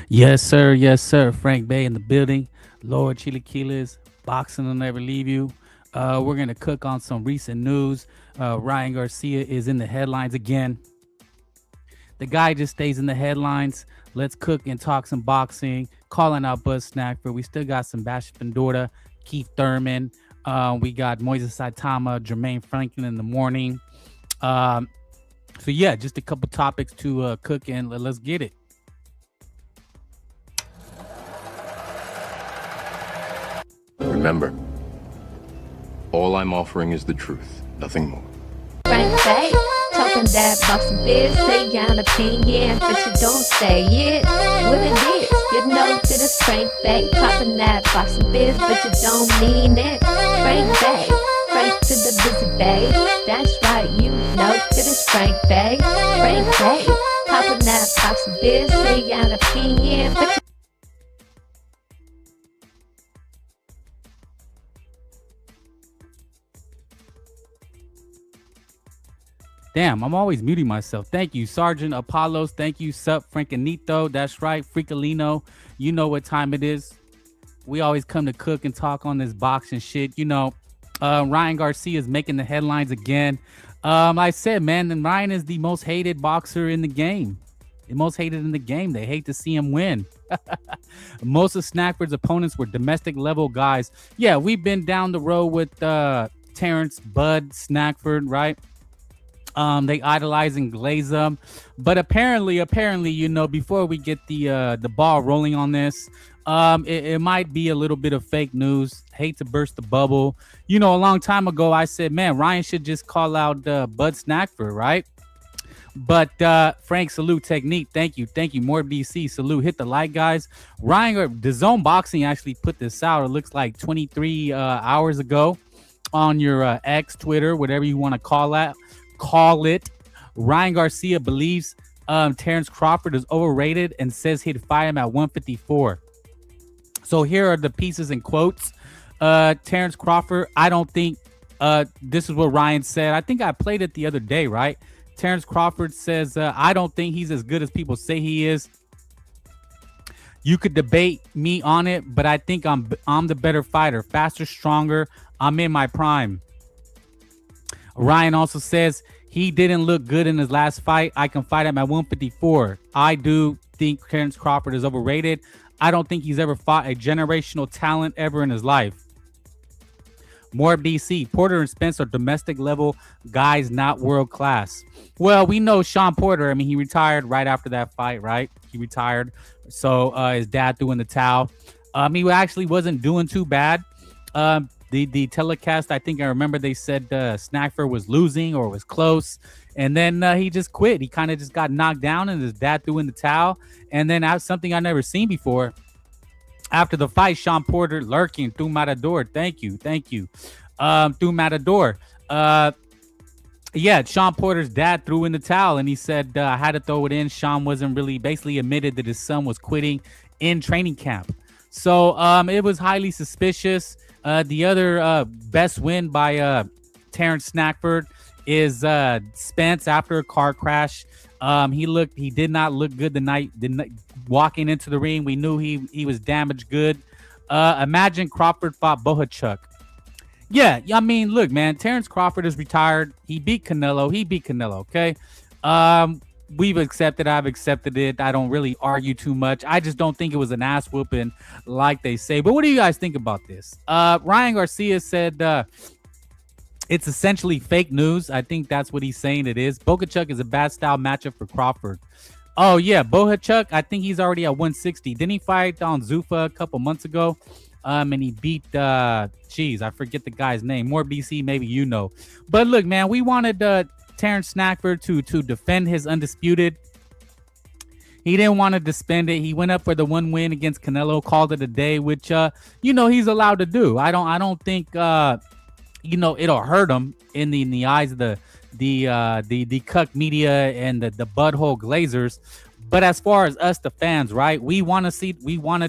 Yes, sir. Yes, sir. Frank Bay in the building. Lord Chilaquiles, boxing will never leave you. We're going to cook on some recent news. Ryan Garcia is in the headlines again. The guy just stays in the headlines. Let's cook and talk some boxing. Calling out Bud Snackford. We still got some Bash Fundora, Keith Thurman. We got Moises Saitama, Jermaine Franklin in the morning. Um, so, yeah, just a couple topics to cook and let's get it. Remember, all I'm offering is the truth, nothing more. Frank Bay, talking that boxing biz, say your opinion, but you don't say it. What it is, you know that it's Frank Bay, talking that boxing biz, but you don't mean it. Frank Bay, Frank to the busy bay, that's right, you know that it's Frank Bay. Frank Bay, talking that boxing biz, say your opinion, but you Damn, I'm always muting myself. Thank you, Sergeant Apollos. Thank you, Sup Frankenito. That's right, Freakalino. You know what time it is. We always come to cook and talk on this boxing shit. Ryan Garcia is making the headlines again. I said, man, and Ryan is the most hated boxer in the game. The most hated in the game. They hate to see him win. Most of Snackford's opponents were domestic level guys. Yeah, we've been down the road with Terrence Bud Snackford, right? They idolize and glaze them, but apparently, before we get the ball rolling on this, it might be a little bit of fake news. Hate to burst the bubble. A long time ago, I said, man, Ryan should just call out Bud Snackford, right? But Frank, salute technique. Thank you. More BC salute. Hit the like, guys. Ryan, the Zone Boxing actually put this out. It looks like 23 hours ago on your X, Twitter, whatever you want to call it. Ryan Garcia believes Terrence Crawford is overrated and says he'd fight him at 154. So here are the pieces and quotes. Terrence Crawford, I don't think this is what Ryan said. I think I played it the other day, right? Terrence Crawford says, I don't think he's as good as people say he is. You could debate me on it, but I think I'm the better fighter, faster, stronger. I'm in my prime. Ryan also says he didn't look good in his last fight. I can fight him at 154. I do think Terrence Crawford is overrated. I don't think he's ever fought a generational talent ever in his life. More BC. Porter and Spence are domestic level guys, not world class. Well, we know Sean Porter. I mean, he retired right after that fight, right? He retired. So his dad threw in the towel. He actually wasn't doing too bad. The telecast, I think I remember they said Snackford was losing or was close. And then he just quit. He kind of just got knocked down and his dad threw in the towel. And then something I never seen before. After the fight, Sean Porter lurking through Matador. Thank you. Through Matador. Sean Porter's dad threw in the towel and he said, I had to throw it in. Sean wasn't really basically admitted that his son was quitting in training camp. So it was highly suspicious. The other best win by Terrence Snackford is Spence after a car crash. He did not look good the night walking into the ring. We knew he was damaged good. Imagine Crawford fought Bohachuk. Yeah, I mean, look, man, Terrence Crawford is retired. He beat Canelo. Okay? We've accepted. I've accepted it. I don't really argue too much. I just don't think it was an ass whooping like they say. But what do you guys think about this? Ryan Garcia said it's essentially fake news. I think that's what he's saying it is. Bohachuk is a bad style matchup for Crawford. Oh, yeah, Bohachuk, I think he's already at 160. Didn't he fight on Zuffa a couple months ago? And he beat, I forget the guy's name. More BC, maybe you know. But look, man, we wanted Terrence Snackford to defend his undisputed. He didn't want to disband it. He went up for the one win against Canelo, called it a day, which he's allowed to do. I don't think it'll hurt him in the eyes of the cuck media and the butthole glazers. But as far as us, the fans, right? We wanted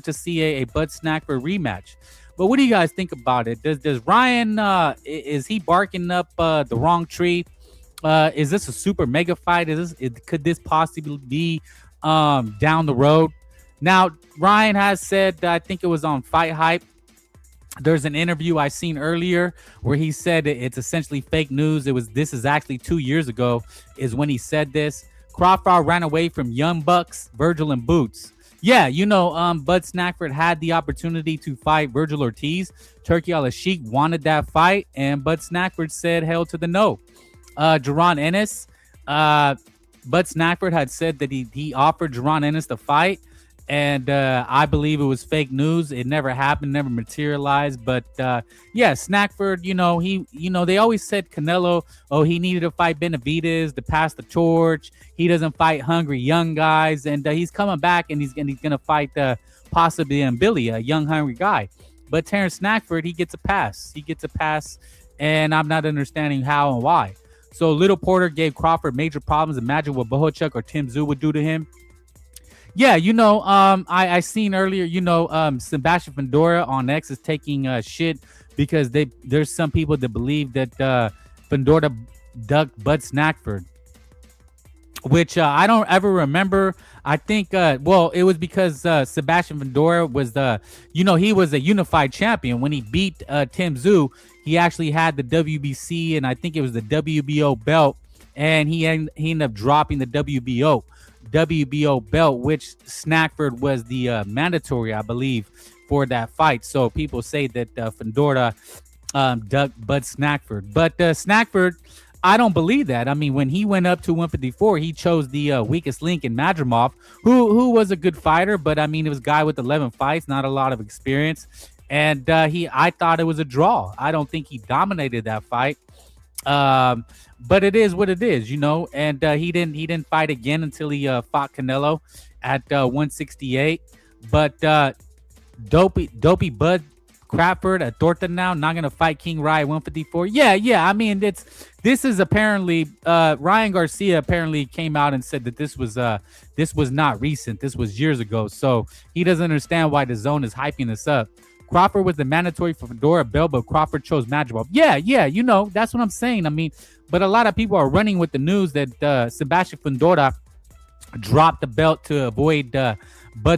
to see a Bud Snackford rematch. But what do you guys think about it? Does Ryan is he barking up the wrong tree? Is this a super mega fight? Could this possibly be down the road? Now, Ryan has said, I think it was on Fight Hype, there's an interview I seen earlier where he said it's essentially fake news. This is actually 2 years ago is when he said this. Crawford ran away from Young Bucks, Virgil and Boots. Yeah, Bud Snackford had the opportunity to fight Virgil Ortiz. Turkey Al-Sheikh wanted that fight, and Bud Snackford said hell to the no. Jaron Ennis, Bud Snackford had said that he offered Jaron Ennis the fight, and I believe it was fake news. It never happened, never materialized. But yeah, Snackford, they always said Canelo, he needed to fight Benavidez to pass the torch. He doesn't fight hungry young guys, and he's coming back and he's gonna fight possibly Billy, a young hungry guy. But Terrence Snackford, he gets a pass. And I'm not understanding how and why. So Little Porter gave Crawford major problems. Imagine what Bohachuk or Tim Tszyu would do to him. Yeah, I seen earlier, Sebastian Fundora on X is taking shit because there's some people that believe that Fundora ducked Bud Snackford, which I don't ever remember. I think, it was because Sebastian Fundora was he was a unified champion. When he beat Tim Tszyu, he actually had the WBC and I think it was the WBO belt, and he ended up dropping the WBO belt, which Snackford was the mandatory, I believe, for that fight. So people say that Fundora ducked Bud Snackford. But Snackford, I don't believe that. I mean, when he went up to 154, he chose the weakest link in Madrimov, who was a good fighter, but I mean, it was a guy with 11 fights, not a lot of experience. And I thought it was a draw. I don't think he dominated that fight. But it is what it is, and he didn't fight again until he fought Canelo at 168. But dopey Bud Crawford at Thornton now, not gonna fight King Rye 154. Yeah. I mean, this is apparently Ryan Garcia apparently came out and said that this was not recent. This was years ago. So he doesn't understand why the zone is hyping this up. Crawford was the mandatory for Fundora belt, but Crawford chose Madrimov. Yeah, that's what I'm saying. I mean, but a lot of people are running with the news that Sebastian Fundora dropped the belt to avoid Bud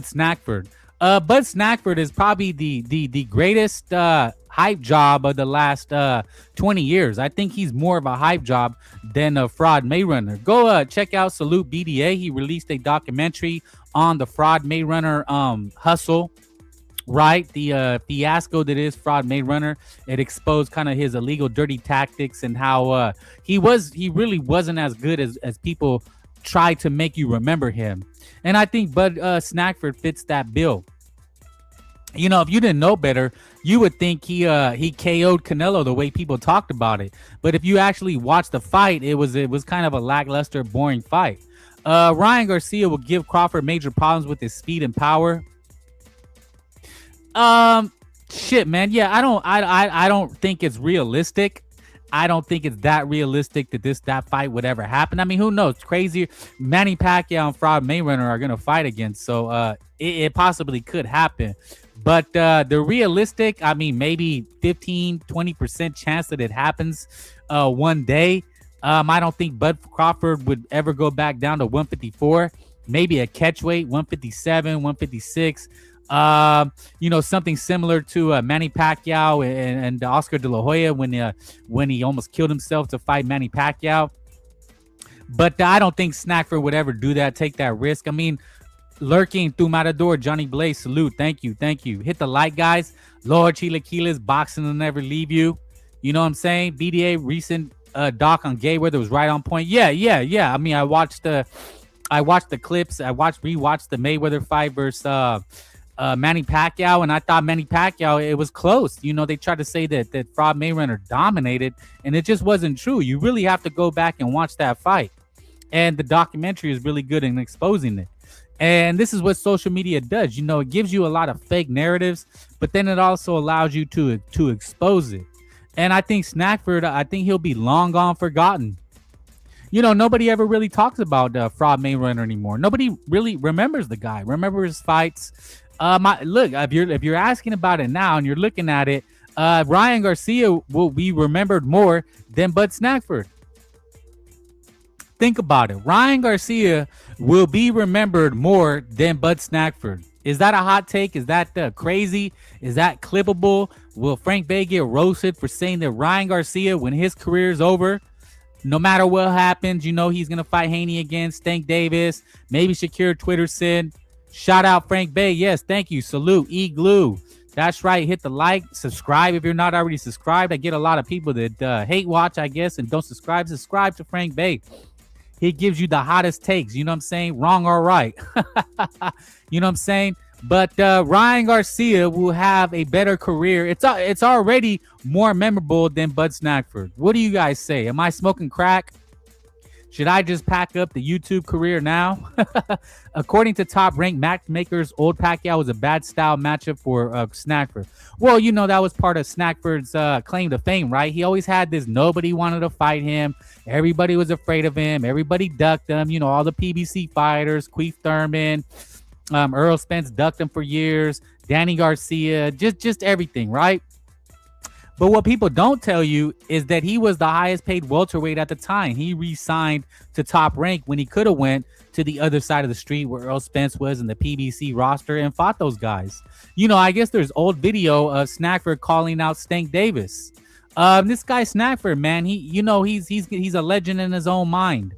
Snackford. Bud Snackford is probably the greatest hype job of the last 20 years. I think he's more of a hype job than a Fraud Mayrunner. Go check out Salute BDA. He released a documentary on the Fraud Mayrunner hustle. Right, the fiasco that is Fraud Mayrunner. It exposed kind of his illegal, dirty tactics and how he really wasn't as good as people try to make you remember him. And I think Bud Snackford fits that bill. If you didn't know better, you would think he KO'd Canelo the way people talked about it. But if you actually watched the fight, it was kind of a lackluster, boring fight. Ryan Garcia will give Crawford major problems with his speed and power. Shit, man. Yeah, I don't think it's realistic. I don't think it's that realistic that fight would ever happen. I mean, who knows? Crazier. Manny Pacquiao and Fraud Mayrunner are gonna fight again, so it possibly could happen. But the realistic, I mean, maybe 15-20% chance that it happens one day. I don't think Bud Crawford would ever go back down to 154. Maybe a catchweight, 157, 156. Something similar to Manny Pacquiao and Oscar De La Hoya when he almost killed himself to fight Manny Pacquiao. But I don't think Snackford would ever do that, take that risk. I mean, lurking through Matador, Johnny Blaze, salute. Thank you. Hit the like, guys. Lord Chilaquiles, boxing will never leave you. You know what I'm saying? BDA recent doc on Mayweather was right on point. Yeah. I mean, I watched the clips. Rewatched the Mayweather fight versus Manny Pacquiao, and I thought Manny Pacquiao, it was close. They tried to say that Fraud Mayrunner dominated, and it just wasn't true. You really have to go back and watch that fight. And the documentary is really good in exposing it. And this is what social media does. It gives you a lot of fake narratives, but then it also allows you to expose it. And I think Snackford, he'll be long gone forgotten. Nobody ever really talks about Fraud Mayrunner anymore. Nobody really remembers the guy, remembers his fights. Look, if you're asking about it now and you're looking at it, Ryan Garcia will be remembered more than Bud Snackford. Think about it. Ryan Garcia will be remembered more than Bud Snackford. Is that a hot take? Is that crazy? Is that clippable? Will Frank Bay get roasted for saying that Ryan Garcia, when his career is over, no matter what happens, he's going to fight Haney again, Stank Davis, maybe Shakir Twitter said, shout out Frank Bay. Yes, thank you. Salute. E-Glue. That's right. Hit the like, subscribe if you're not already subscribed. I get a lot of people that hate watch, I guess, and don't subscribe. Subscribe to Frank Bay. He gives you the hottest takes. You know what I'm saying? Wrong or right. You know what I'm saying? But Ryan Garcia will have a better career. It's already more memorable than Bud Snackford. What do you guys say? Am I smoking crack? Should I just pack up the YouTube career now? According to Top Rank Matchmakers, Old Pacquiao was a bad style matchup for Snackford. Well, that was part of Snackford's claim to fame, right? He always had this, nobody wanted to fight him. Everybody was afraid of him. Everybody ducked him. All the PBC fighters, Queef Thurman, Earl Spence ducked him for years. Danny Garcia, just everything, right? But what people don't tell you is that he was the highest paid welterweight at the time. He re-signed to Top Rank when he could have went to the other side of the street where Earl Spence was in the PBC roster and fought those guys. I guess there's old video of Snackford calling out Stank Davis. This guy Snackford, man, he's a legend in his own mind.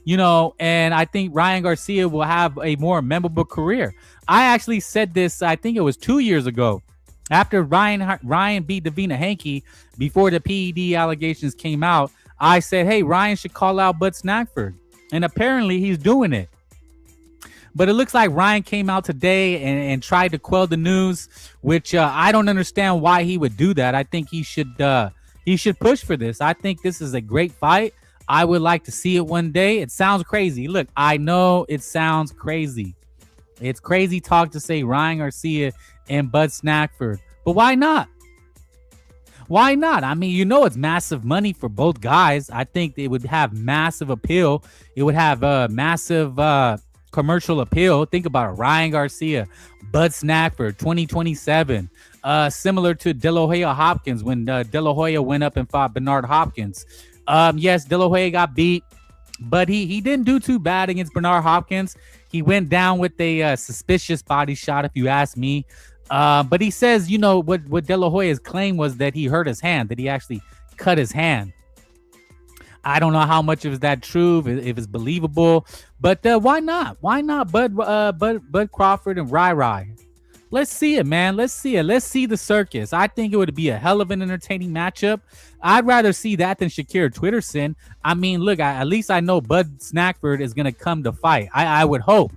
And I think Ryan Garcia will have a more memorable career. I actually said this, I think it was 2 years ago. After Ryan beat Davina Hankey, before the PED allegations came out, I said, hey, Ryan should call out Bud Snackford. And apparently he's doing it. But it looks like Ryan came out today and tried to quell the news, which I don't understand why he would do that. I think he should push for this. I think this is a great fight. I would like to see it one day. It sounds crazy. Look, I know it sounds crazy. It's crazy talk to say Ryan Garcia and Bud Snackford. But why not? Why not? I mean, it's massive money for both guys. I think it would have massive appeal. It would have massive commercial appeal. Think about it. Ryan Garcia, Bud Snackford, 2027. Similar to De La Hoya Hopkins when De La Hoya went up and fought Bernard Hopkins. Yes, De La Hoya got beat, but he didn't do too bad against Bernard Hopkins. He went down with a suspicious body shot, if you ask me. But he says, what De La Hoya's claim was that he hurt his hand, that he actually cut his hand. I don't know how much of that true, if it's believable, but why not? Why not Bud Crawford and Rai? Let's see it, man. Let's see it. Let's see the circus. I think it would be a hell of an entertaining matchup. I'd rather see that than Shakir Twitterson. I mean, look, at least I know Bud Snackford is going to come to fight. I would hope.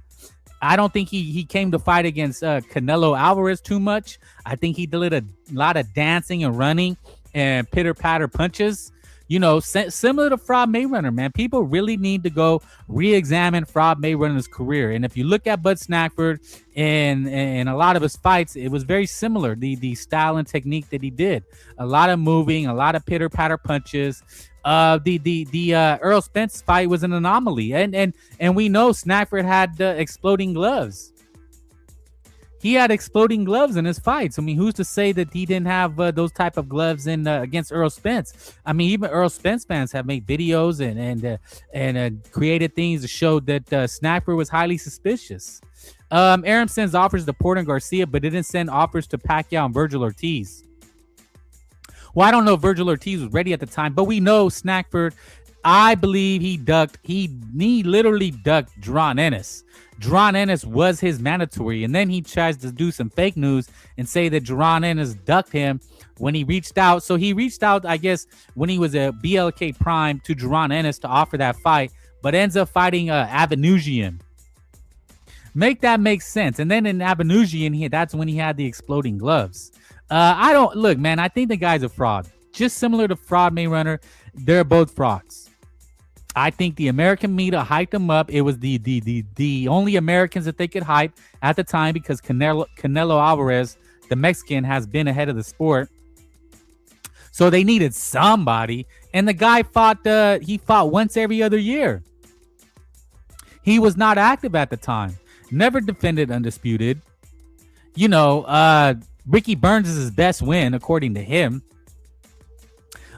I don't think he came to fight against Canelo Alvarez too much. I think he did a lot of dancing and running and pitter-patter punches. Similar to Frog Mayweather, man. People really need to go re-examine Frog Mayweather's career. And if you look at Bud Snackford and a lot of his fights, it was very similar. The style and technique that he did. A lot of moving, a lot of pitter-patter punches. The Earl Spence fight was an anomaly. And we know Snackford had exploding gloves. He had exploding gloves in his fights. I mean, who's to say that he didn't have those type of gloves in against Earl Spence? I mean, even Earl Spence fans have made videos and created things to show that Snackford was highly suspicious. Aram sends offers to Porter and Garcia, but didn't send offers to Pacquiao and Virgil Ortiz. Well, I don't know if Virgil Ortiz was ready at the time, but we know Snackford, I believe he literally ducked Jaron Ennis. Jaron Ennis was his mandatory, and then he tries to do some fake news and say that Jaron Ennis ducked him when he reached out. So he reached out, I guess, when he was a BLK Prime to Jaron Ennis to offer that fight, but ends up fighting Avanusian. Make that make sense. And then in Avanusian, that's when he had the exploding gloves. Look, man, I think the guy's a fraud. Just similar to Fraud Mayweather, they're both frauds. I think the American media hyped him up. It was the only Americans that they could hype at the time because Canelo Alvarez, the Mexican, has been ahead of the sport. So they needed somebody. And the guy fought once every other year. He was not active at the time. Never defended undisputed. Ricky Burns is his best win, according to him.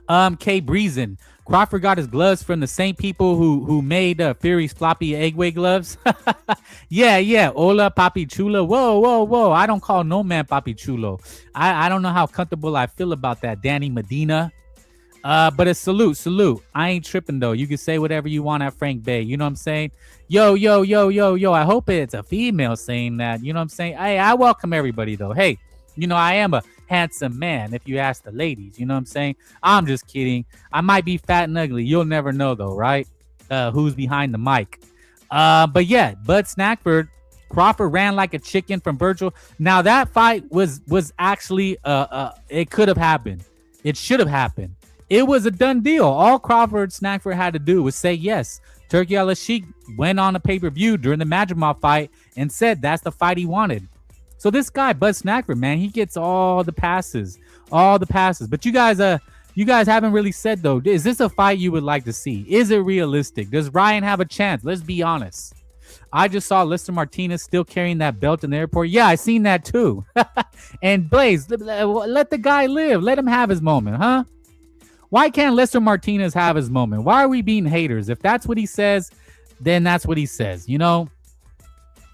K. Breezen. Crawford got his gloves from the same people who made Fury's floppy eggway gloves. Yeah. Hola, papi chulo. Whoa. I don't call no man papi chulo. I don't know how comfortable I feel about that, Danny Medina. But a salute. I ain't tripping though. You can say whatever you want at Frank Bay. You know what I'm saying? Yo. I hope it's a female saying that. You know what I'm saying? I welcome everybody though. Hey, I am a handsome man if you ask the ladies. You know what I'm saying? I'm just kidding. I might be fat and ugly. You'll never know though, right? Who's behind the mic? But yeah, Bud Snackford, Crawford ran like a chicken from Virgil. Now that fight was actually it could have happened. It should have happened. It was a done deal. All Crawford Snackford had to do was say yes. Turki Al-Sheikh went on a pay-per-view during the Madrimov fight and said that's the fight he wanted. So this guy, Bud Snackford, man, he gets all the passes. But you guys haven't really said though, is this a fight you would like to see? Is it realistic? Does Ryan have a chance? Let's be honest. I just saw Lester Martinez still carrying that belt in the airport. Yeah, I seen that too. And Blaze, let the guy live. Let him have his moment, huh? Why can't Lester Martinez have his moment? Why are we being haters? If that's what he says, then that's what he says.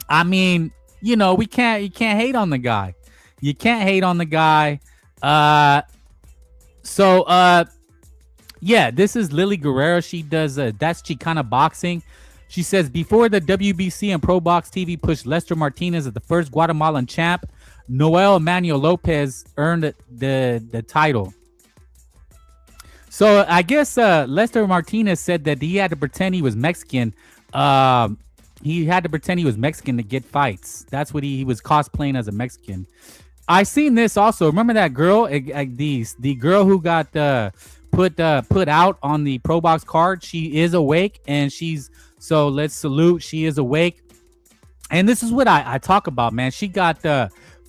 I mean, you can't hate on the guy. You can't hate on the guy. Yeah, this is Lily Guerrero. She does that's Chicana boxing. She says before the WBC and Pro Box TV pushed Lester Martinez as the first Guatemalan champ, Noel Manuel Lopez earned the title. So I guess Lester Martinez said that he had to pretend he was Mexican. He had to pretend he was Mexican to get fights. That's what he was cosplaying as a Mexican. I seen this also. Remember that girl, the girl who got put out on the Pro Box card? She is awake, and so let's salute. She is awake, and this is what I talk about, man. She got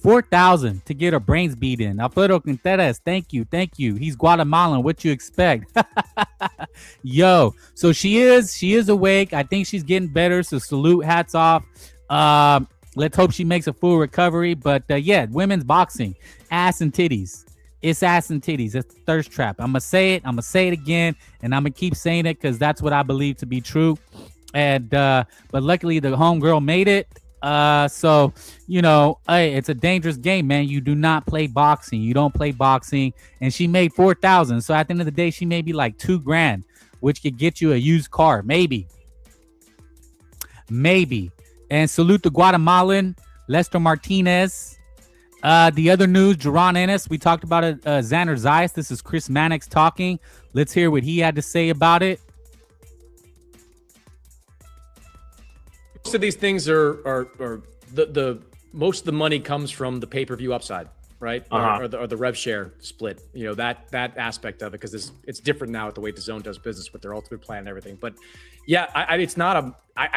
4,000 to get her brains beat in. Alfredo Quinteras, thank you. He's Guatemalan. What you expect? Yo, so she is awake. I think she's getting better. So salute, hats off. Let's hope she makes a full recovery. But yeah, women's boxing, ass and titties. It's ass and titties. It's the thirst trap. I'm gonna say it again, and I'm gonna keep saying it because that's what I believe to be true. And but luckily the homegirl made it. So, hey, it's a dangerous game, man. You do not play boxing. You don't play boxing. And she made 4,000. So at the end of the day, she may be like $2,000, which could get you a used car. Maybe. And salute the Guatemalan, Lester Martinez. The other news, Jaron Ennis. We talked about it. Xander Zayas. This is Chris Mannix talking. Let's hear what he had to say about it. Most of these things are the most of the money comes from the pay-per-view upside, right? Or the rev share split. That aspect of it, because it's different now with the way DAZN does business with their ultimate plan and everything. But yeah, I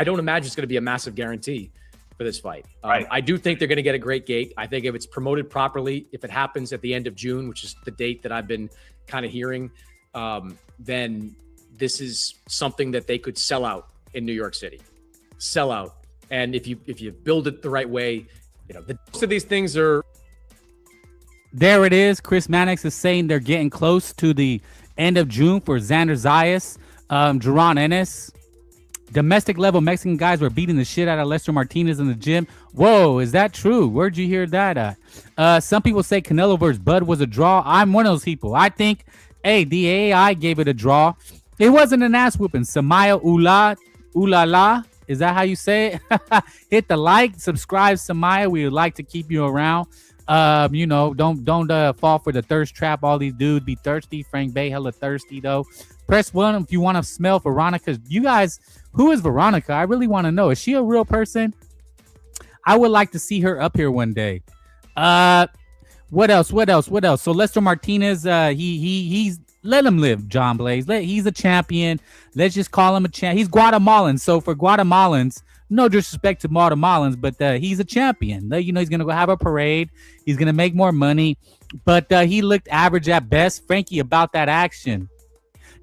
don't imagine it's going to be a massive guarantee for this fight. Right. I do think they're going to get a great gate. I think if it's promoted properly, if it happens at the end of June, which is the date that I've been kind of hearing, then this is something that they could sell out in New York City. Sell out. And if you build it the right way, most of these things are. There it is. Chris Mannix is saying they're getting close to the end of June for Xander Zayas, Jaron Ennis. Domestic level Mexican guys were beating the shit out of Lester Martinez in the gym. Whoa, is that true? Where'd you hear that at? Some people say Canelo versus Bud was a draw. I'm one of those people. I think, the AI gave it a draw. It wasn't an ass whooping. Samaya Ulala. Is that how you say it? Hit the like, subscribe, Samaya. We would like to keep you around. Don't fall for the thirst trap. All these dudes be thirsty. Frank Bay hella thirsty though. Press 1 if you want to smell Veronica. You guys, who is Veronica? I really want to know. Is she a real person? I would like to see her up here one day. What else? So Lester Martinez, he's let him live, John Blaze. He's a champion. Let's just call him a champ. He's Guatemalan. So for Guatemalans, no disrespect to Guatemalans, but he's a champion. He's going to go have a parade. He's going to make more money. But he looked average at best. Frankie, about that action.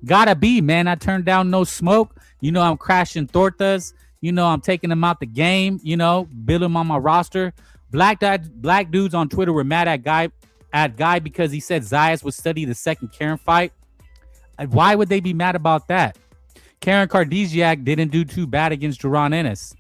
Gotta be, man. I turned down no smoke. I'm crashing tortas. I'm taking him out the game. Build him on my roster. Black dudes on Twitter were mad at Guy because he said Zayas would study the second Karen fight. Why would they be mad about that? Karen Kardashian didn't do too bad against Jaron Ennis.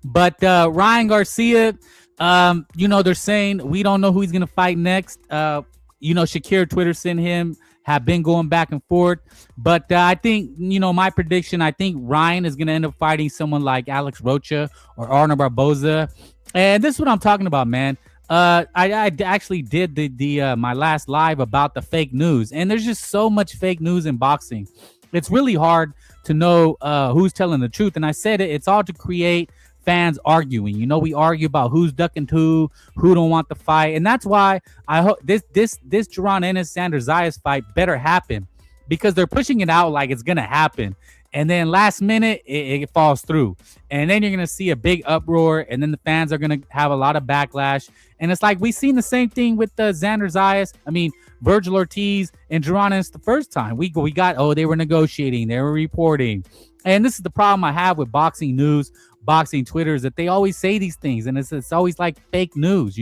But Ryan Garcia, they're saying we don't know who he's going to fight next. Shakir Twitter sent him, have been going back and forth. But I think, my prediction, I think Ryan is going to end up fighting someone like Alex Rocha or Arnold Barboza. And this is what I'm talking about, man. I actually did the my last live about the fake news. And there's just so much fake news in boxing. It's really hard to know who's telling the truth. And I said it's all to create fans arguing. We argue about who's ducking who don't want the fight. And that's why I hope this Jaron Ennis Sandor Zayas fight better happen, because they're pushing it out like it's going to happen. And then last minute, it falls through. And then you're going to see a big uproar. And then the fans are going to have a lot of backlash. And it's like we've seen the same thing with Xander Zayas. I mean, Virgil Ortiz and Jaron Ennis the first time. We got, they were negotiating. They were reporting. And this is the problem I have with boxing news, boxing Twitter, is that they always say these things. And it's always like fake news,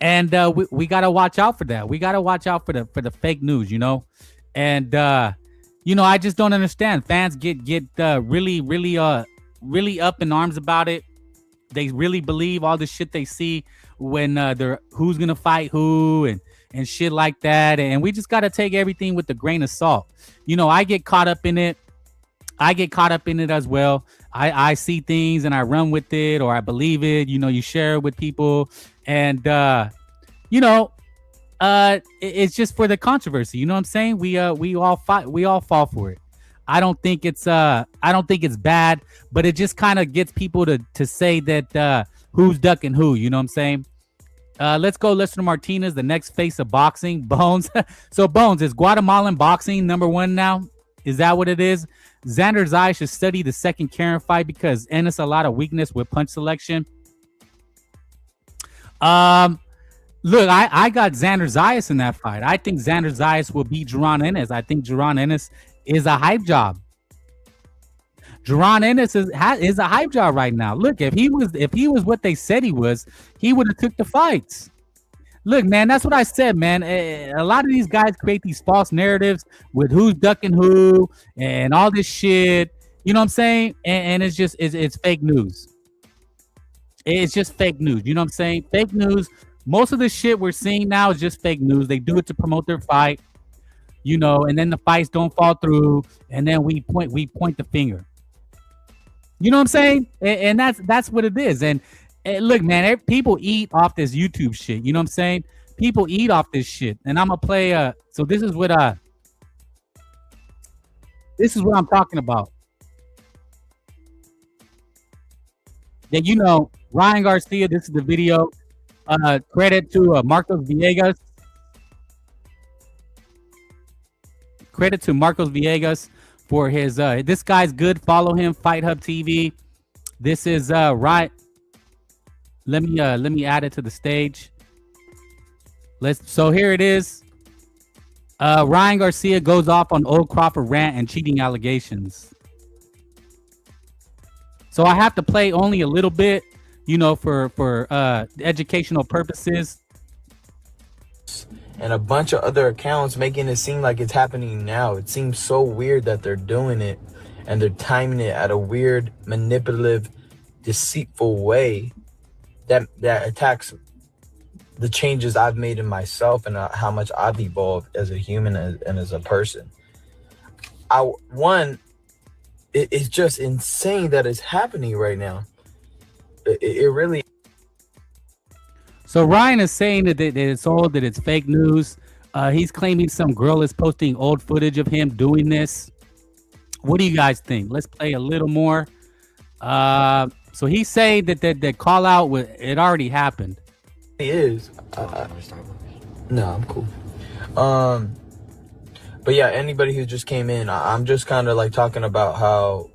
And we got to watch out for that. We got to watch out for the fake news, And, I just don't understand. Fans get really up in arms about it. They really believe all the shit they see when they're who's gonna fight who and shit like that. And we just gotta take everything with a grain of salt. I get caught up in it. As well. I see things and I run with it, or I believe it. You share it with people, and it's just for the controversy. You know what I'm saying? We all fall for it. I don't think it's bad, but it just kind of gets people to say that who's ducking who. You know what I'm saying? Let's go listen to Martinez, the next face of boxing. Bones. So Bones, is Guatemalan boxing #1 now? Is that what it is? Xander Zayas should study the second Karen fight because Ennis a lot of weakness with punch selection. Look, I got Xander Zayas in that fight. I think Xander Zayas will beat Jaron Ennis. I think Jaron Ennis is a hype job. Jaron Ennis is a hype job right now. Look, if he was what they said he was, he would have took the fights. Look, man, that's what I said, man. A lot of these guys create these false narratives with who's ducking who and all this shit. You know what I'm saying? And it's just it's fake news. It's just fake news. You know what I'm saying? Fake news. Most of the shit we're seeing now is just fake news. They do it to promote their fight, and then the fights don't fall through, and then we point the finger. You know what I'm saying? And that's what it is. And look, man, people eat off this YouTube shit. You know what I'm saying? People eat off this shit. And I'm gonna play. So this is what I'm talking about. Yeah, Ryan Garcia. This is the video. Credit to Marcos Villegas. Credit to Marcos Villegas for his. This guy's good. Follow him. Fight Hub TV. This is right. Let me add it to the stage. So here it is. Ryan Garcia goes off on old Crawford rant and cheating allegations. So I have to play only a little bit, for educational purposes. And a bunch of other accounts making it seem like it's happening now. It seems so weird that they're doing it and they're timing it at a weird, manipulative, deceitful way that attacks the changes I've made in myself and how much I've evolved as a human and as a person. It's just insane that it's happening right now. It really. So Ryan is saying that it's fake news. He's claiming some girl is posting old footage of him doing this. What do you guys think? Let's play a little more. So he's saying that call out it already happened. It is. No, I'm cool. But yeah, anybody who just came in, I'm just kind of like talking about how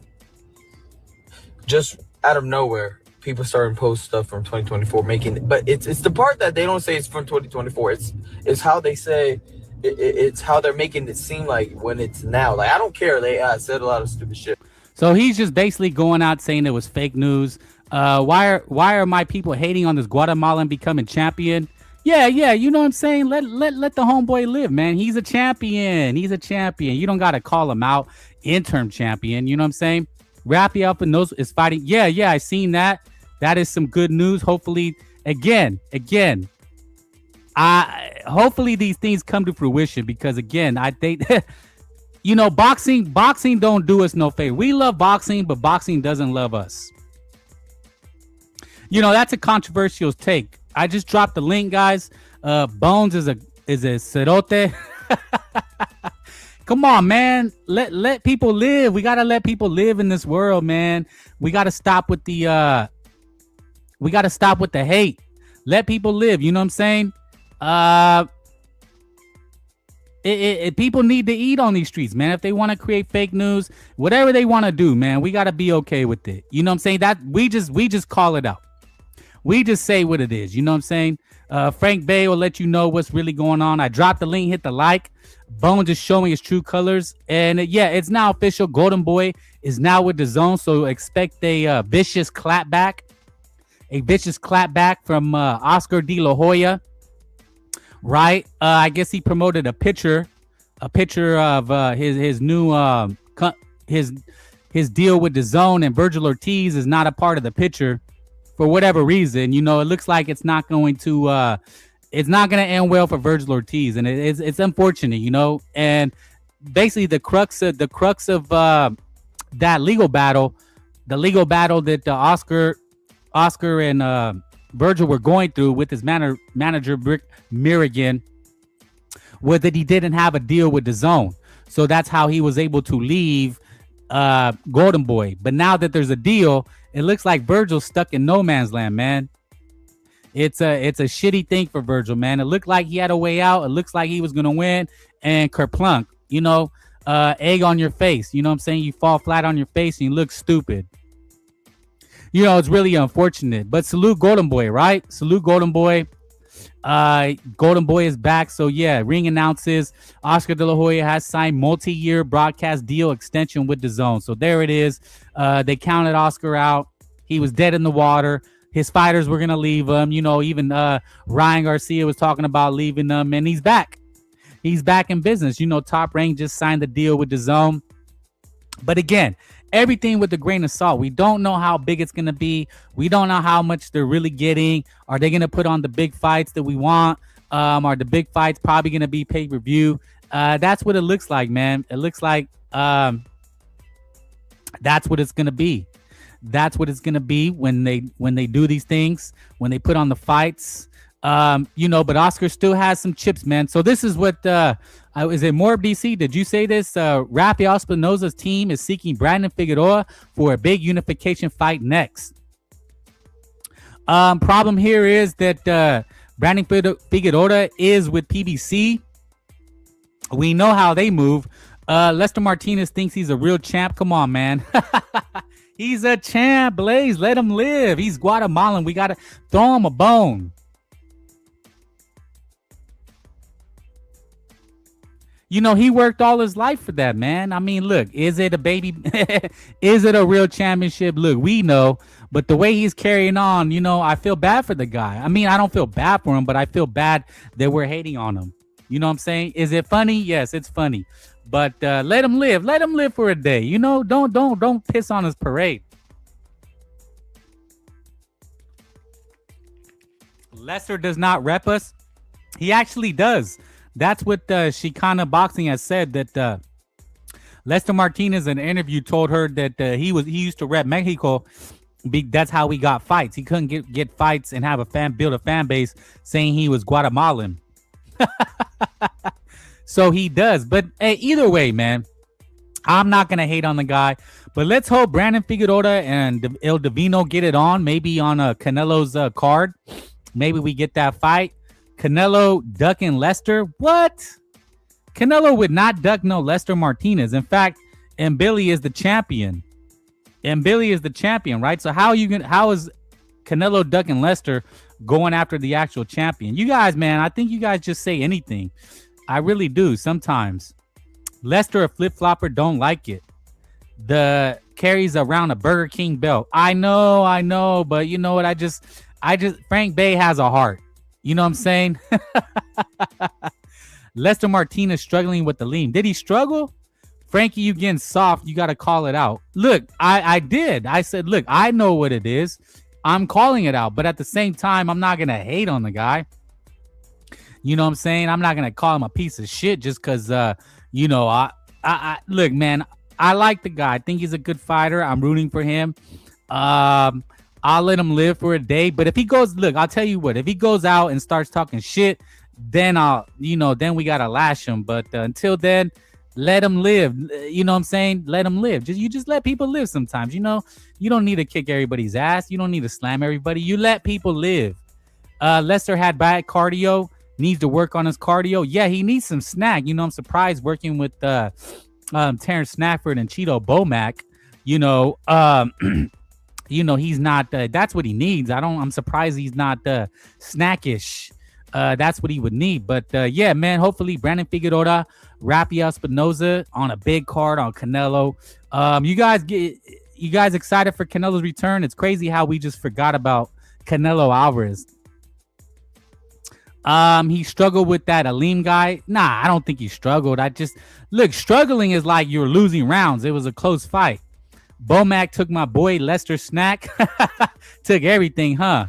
just out of nowhere, people started to post stuff from 2024, but it's the part that they don't say it's from 2024. It's how they say it's how they're making it seem like when it's now. Like I don't care. They said a lot of stupid shit. So he's just basically going out saying it was fake news. Why are my people hating on this Guatemalan becoming champion? Yeah, you know what I'm saying? Let the homeboy live, man. He's a champion. He's a champion. You don't gotta call him out. Interim champion, you know what I'm saying? Raphael Finoz is fighting. Yeah, I seen that. That is some good news. Hopefully, again, hopefully these things come to fruition because again, I think you know, boxing don't do us no favor. We love boxing, but boxing doesn't love us. You know, that's a controversial take. I just dropped the link, guys. Bones is a cerote. Come on, man. Let people live. We gotta let people live in this world, man. We gotta stop with the hate. Let people live. You know what I'm saying? People need to eat on these streets, man. If they want to create fake news, whatever they want to do, man, we gotta be okay with it. You know what I'm saying? That we just call it out. We just say what it is. You know what I'm saying? Frank Bay will let you know what's really going on. I dropped the link, hit the like. Bones is showing his true colors. And yeah, it's now official. Golden Boy is now with the zone. So expect a vicious clapback. A vicious clapback from Oscar De La Hoya. Right? I guess he promoted a picture of his new his deal with the zone, and Virgil Ortiz is not a part of the picture. For whatever reason, you know, it looks like it's not going to end well for Virgil Ortiz, and it's unfortunate, you know. And basically, the crux of that legal battle, the legal battle that Oscar and Virgil were going through with his manager Rick Mirrigan, was that he didn't have a deal with the zone, so that's how he was able to leave Golden Boy. But now that there's a deal, it looks like Virgil's stuck in no man's land, man. It's a shitty thing for Virgil, man. It looked like he had a way out. It looks like he was gonna win, and kerplunk, you know, egg on your face. You know what I'm saying? You fall flat on your face and you look stupid. You know, it's really unfortunate. But salute Golden Boy, right? Salute Golden Boy. Golden Boy is back. So yeah, Ring announces Oscar De La Hoya has signed multi-year broadcast deal extension with the zone. So there it is. They counted Oscar out. He was dead in the water. His fighters were gonna leave him. You know, even Ryan Garcia was talking about leaving them, and he's back. He's back in business. You know, Top Rank just signed the deal with the zone. But again, everything with a grain of salt. We don't know how big it's going to be. We don't know how much they're really getting. Are they going to put on the big fights that we want? Are the big fights probably going to be pay-per-view? That's what it looks like, man. It looks like that's what it's going to be. That's what it's going to be when they do these things, when they put on the fights. You know, but Oscar still has some chips, man. So this is what is it more BC? Did you say this? Rafael Espinosa's team is seeking Brandon Figueroa for a big unification fight next. Problem here is that Brandon Figueroa is with PBC. We know how they move. Lester Martinez thinks he's a real champ. Come on, man. He's a champ, Blaze. Let him live. He's Guatemalan. We got to throw him a bone. You know, he worked all his life for that, man. I mean, look, is it a baby? Is it a real championship? Look, we know, but the way he's carrying on, you know, I feel bad for the guy. I mean, I don't feel bad for him, but I feel bad that we're hating on him. You know what I'm saying? Is it funny? Yes, it's funny. But let him live. Let him live for a day. You know, don't piss on his parade. Lester does not rep us. He actually does. That's what Chicana Boxing has said, that Lester Martinez in an interview told her that he used to rep Mexico. That's how he got fights. He couldn't get fights and have build a fan base, saying he was Guatemalan. So he does. But hey, either way, man, I'm not gonna hate on the guy. But let's hope Brandon Figueroa and El Divino get it on. Maybe on Canelo's card. Maybe we get that fight. Canelo ducking Lester? What? Canelo would not duck no Lester Martinez. In fact, Billy is the champion. Billy is the champion, right? So how is Canelo ducking Lester going after the actual champion? You guys, man, I think you guys just say anything. I really do sometimes. Lester, a flip-flopper, don't like it. The carries around a Burger King belt. I know, but you know what? I just Frank Bay has a heart. You know what I'm saying? Lester Martinez struggling with the lean. Did he struggle? Frankie, you getting soft. You got to call it out. Look, I did. I said, look, I know what it is. I'm calling it out. But at the same time, I'm not going to hate on the guy. You know what I'm saying? I'm not going to call him a piece of shit just because, you know, I look, man, I like the guy. I think he's a good fighter. I'm rooting for him. I'll let him live for a day. But if he goes, look, I'll tell you what, if he goes out and starts talking shit, then then we got to lash him. But until then, let him live. You know what I'm saying? Let him live. You just let people live sometimes. You know, you don't need to kick everybody's ass. You don't need to slam everybody. You let people live. Lester had bad cardio. Needs to work on his cardio. Yeah, he needs some snack. You know, I'm surprised working with Terrence Snafford and Cheeto Bomac. You know, you know, he's not. That's what he needs. I'm surprised he's not snackish. That's what he would need. But yeah, man. Hopefully, Brandon Figueroa, Rafael Espinoza on a big card on Canelo. You guys excited for Canelo's return? It's crazy how we just forgot about Canelo Alvarez. He struggled with that Aleem guy. Nah, I don't think he struggled. Struggling is like you're losing rounds. It was a close fight. Bomac took my boy Lester snack. Took everything, huh?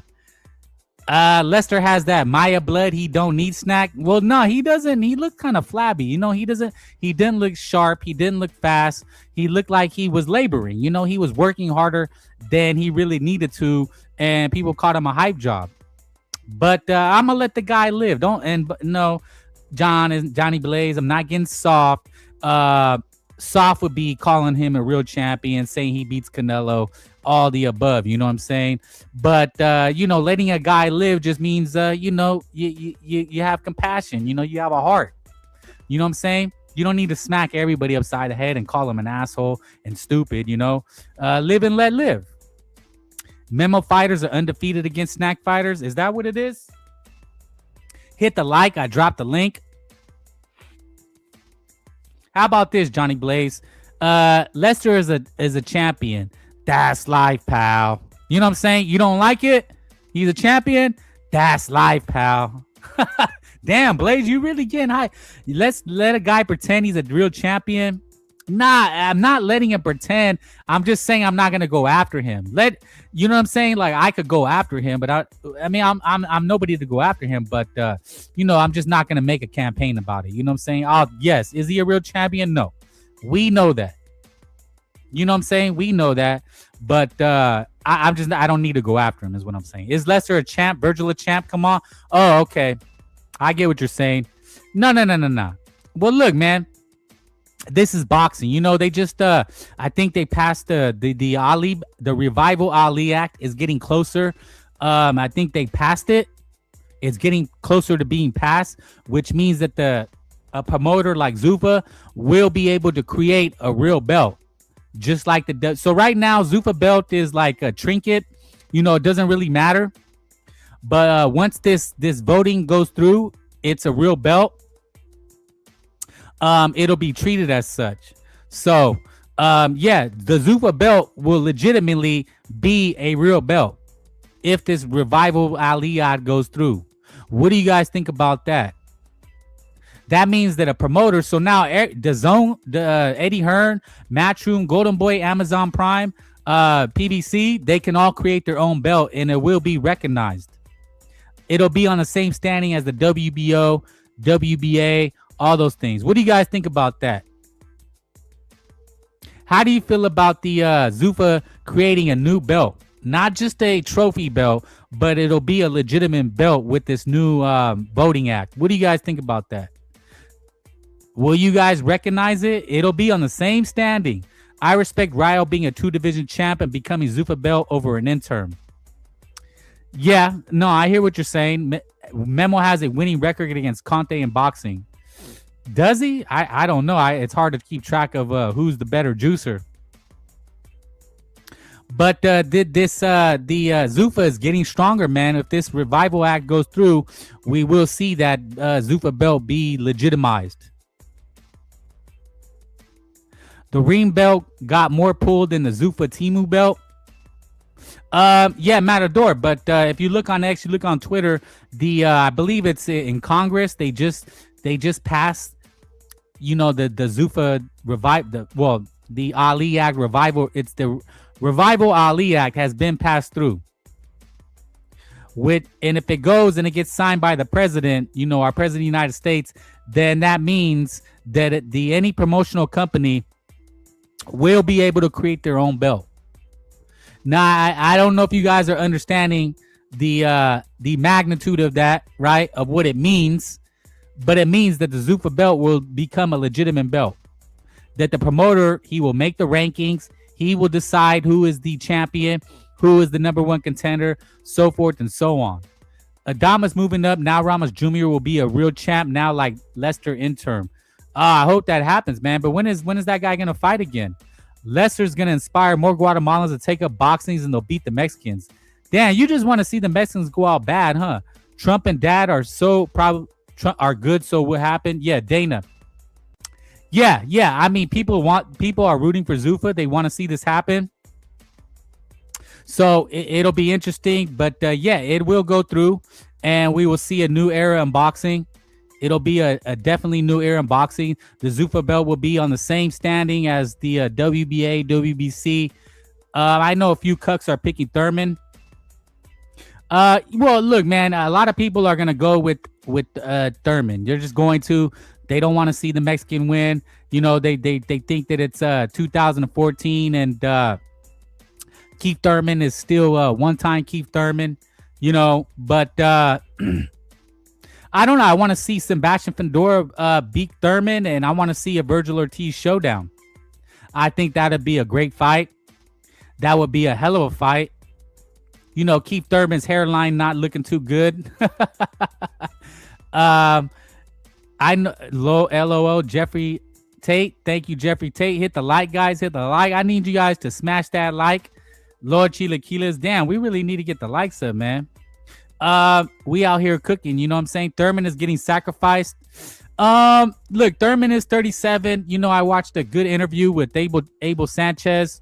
Lester has that Maya blood. He don't need snack. Well, no, he doesn't. He looked kind of flabby. You know, he didn't look sharp. He didn't look fast. He looked like he was laboring. You know, he was working harder than he really needed to. And people called him a hype job. But I'm gonna let the guy live. Johnny Blaze. I'm not getting soft. Soft would be calling him a real champion, saying he beats Canelo, all the above. You know what I'm saying? But letting a guy live just means you have compassion. You know, you have a heart. You know what I'm saying? You don't need to smack everybody upside the head and call him an asshole and stupid. You know, live and let live. Memo fighters are undefeated against snack fighters. Is that what it is? Hit the like. I dropped the link. How about this, Johnny Blaze? Lester is a champion. That's life, pal. You know what I'm saying? You don't like it? He's a champion? That's life, pal. Damn, Blaze, you really getting high. Let's let a guy pretend he's a real champion. Nah, I'm not letting him pretend. I'm just saying I'm not gonna go after him. You know what I'm saying? Like I could go after him, but I'm nobody to go after him. But I'm just not gonna make a campaign about it. You know what I'm saying? Yes, is he a real champion? No, we know that. You know what I'm saying? We know that. But I don't need to go after him. Is what I'm saying. Is Lester a champ? Virgil a champ? Come on. Oh, okay. I get what you're saying. No. Well, look, man. This is boxing. You know, they just I think they passed the Revival Ali Act is getting closer. I think they passed it. It's getting closer to being passed, which means that a promoter like Zuffa will be able to create a real belt. Just like so right now, Zuffa belt is like a trinket. You know, it doesn't really matter. But once this voting goes through, it's a real belt. It'll be treated as such. So, the Zuffa belt will legitimately be a real belt if this Revival Aliyah goes through. What do you guys think about that? That means that a promoter, so now the Zone, Eddie Hearn, Matchroom, Golden Boy, Amazon Prime, PBC, they can all create their own belt and it will be recognized. It'll be on the same standing as the WBO, WBA, all those things. What do you guys think about that? How do you feel about the Zuffa creating a new belt? Not just a trophy belt, but it'll be a legitimate belt with this new voting act. What do you guys think about that? Will you guys recognize it? It'll be on the same standing. I respect Ryo being a 2-division champ and becoming Zuffa belt over an interim. Yeah, no, I hear what you're saying. Memo has a winning record against Conte in boxing. Does he? I don't know. It's hard to keep track of who's the better juicer. But the Zuffa is getting stronger, man. If this Revival Act goes through, we will see that Zuffa belt be legitimized. The Reem belt got more pull than the Zuffa Timu belt. Yeah, Matador. But if you look on X, you look on Twitter, I believe it's in Congress. They just passed, the Zuffa the Ali Act revival. It's the Revival Ali Act has been passed through. And if it goes and it gets signed by the president, our president of the United States, then that means that any promotional company will be able to create their own belt. Now, I don't know if you guys are understanding the magnitude of that, right? Of what it means, but it means that the Zuffa belt will become a legitimate belt. That the promoter, he will make the rankings, he will decide who is the champion, who is the number one contender, so forth and so on. Adama's moving up. Now Ramos Jr. will be a real champ. Now like Lester interim. I hope that happens, man. But when is that guy going to fight again? Lester's going to inspire more Guatemalans to take up boxing and they'll beat the Mexicans. Damn, you just want to see the Mexicans go out bad, huh? Trump and Dad are are good. So what happened? Yeah, Dana. Yeah. I mean, people are rooting for Zuffa. They want to see this happen. So it'll be interesting, but it will go through, and we will see a new era in boxing. It'll be a definitely new era in boxing. The Zuffa belt will be on the same standing as the WBA, WBC. I know a few cucks are picking Thurman. Well, look, man, a lot of people are gonna go with Thurman. They're just going to. They don't want to see the Mexican win. They think that it's 2014 and. Keith Thurman is still one-time Keith Thurman, but I don't know. I want to see Sebastian Fundora beat Thurman, and I want to see a Virgil Ortiz showdown. I think that'd be a great fight. That would be a hell of a fight. Keith Thurman's hairline not looking too good. I know, LOL, Jeffrey Tate. Thank you, Jeffrey Tate. Hit the like, guys. Hit the like. I need you guys to smash that like. Lord Chilaquiles, damn, we really need to get the likes up, man. We out here cooking, you know what I'm saying? Thurman is getting sacrificed. Look, Thurman is 37. I watched a good interview with Abel Sanchez,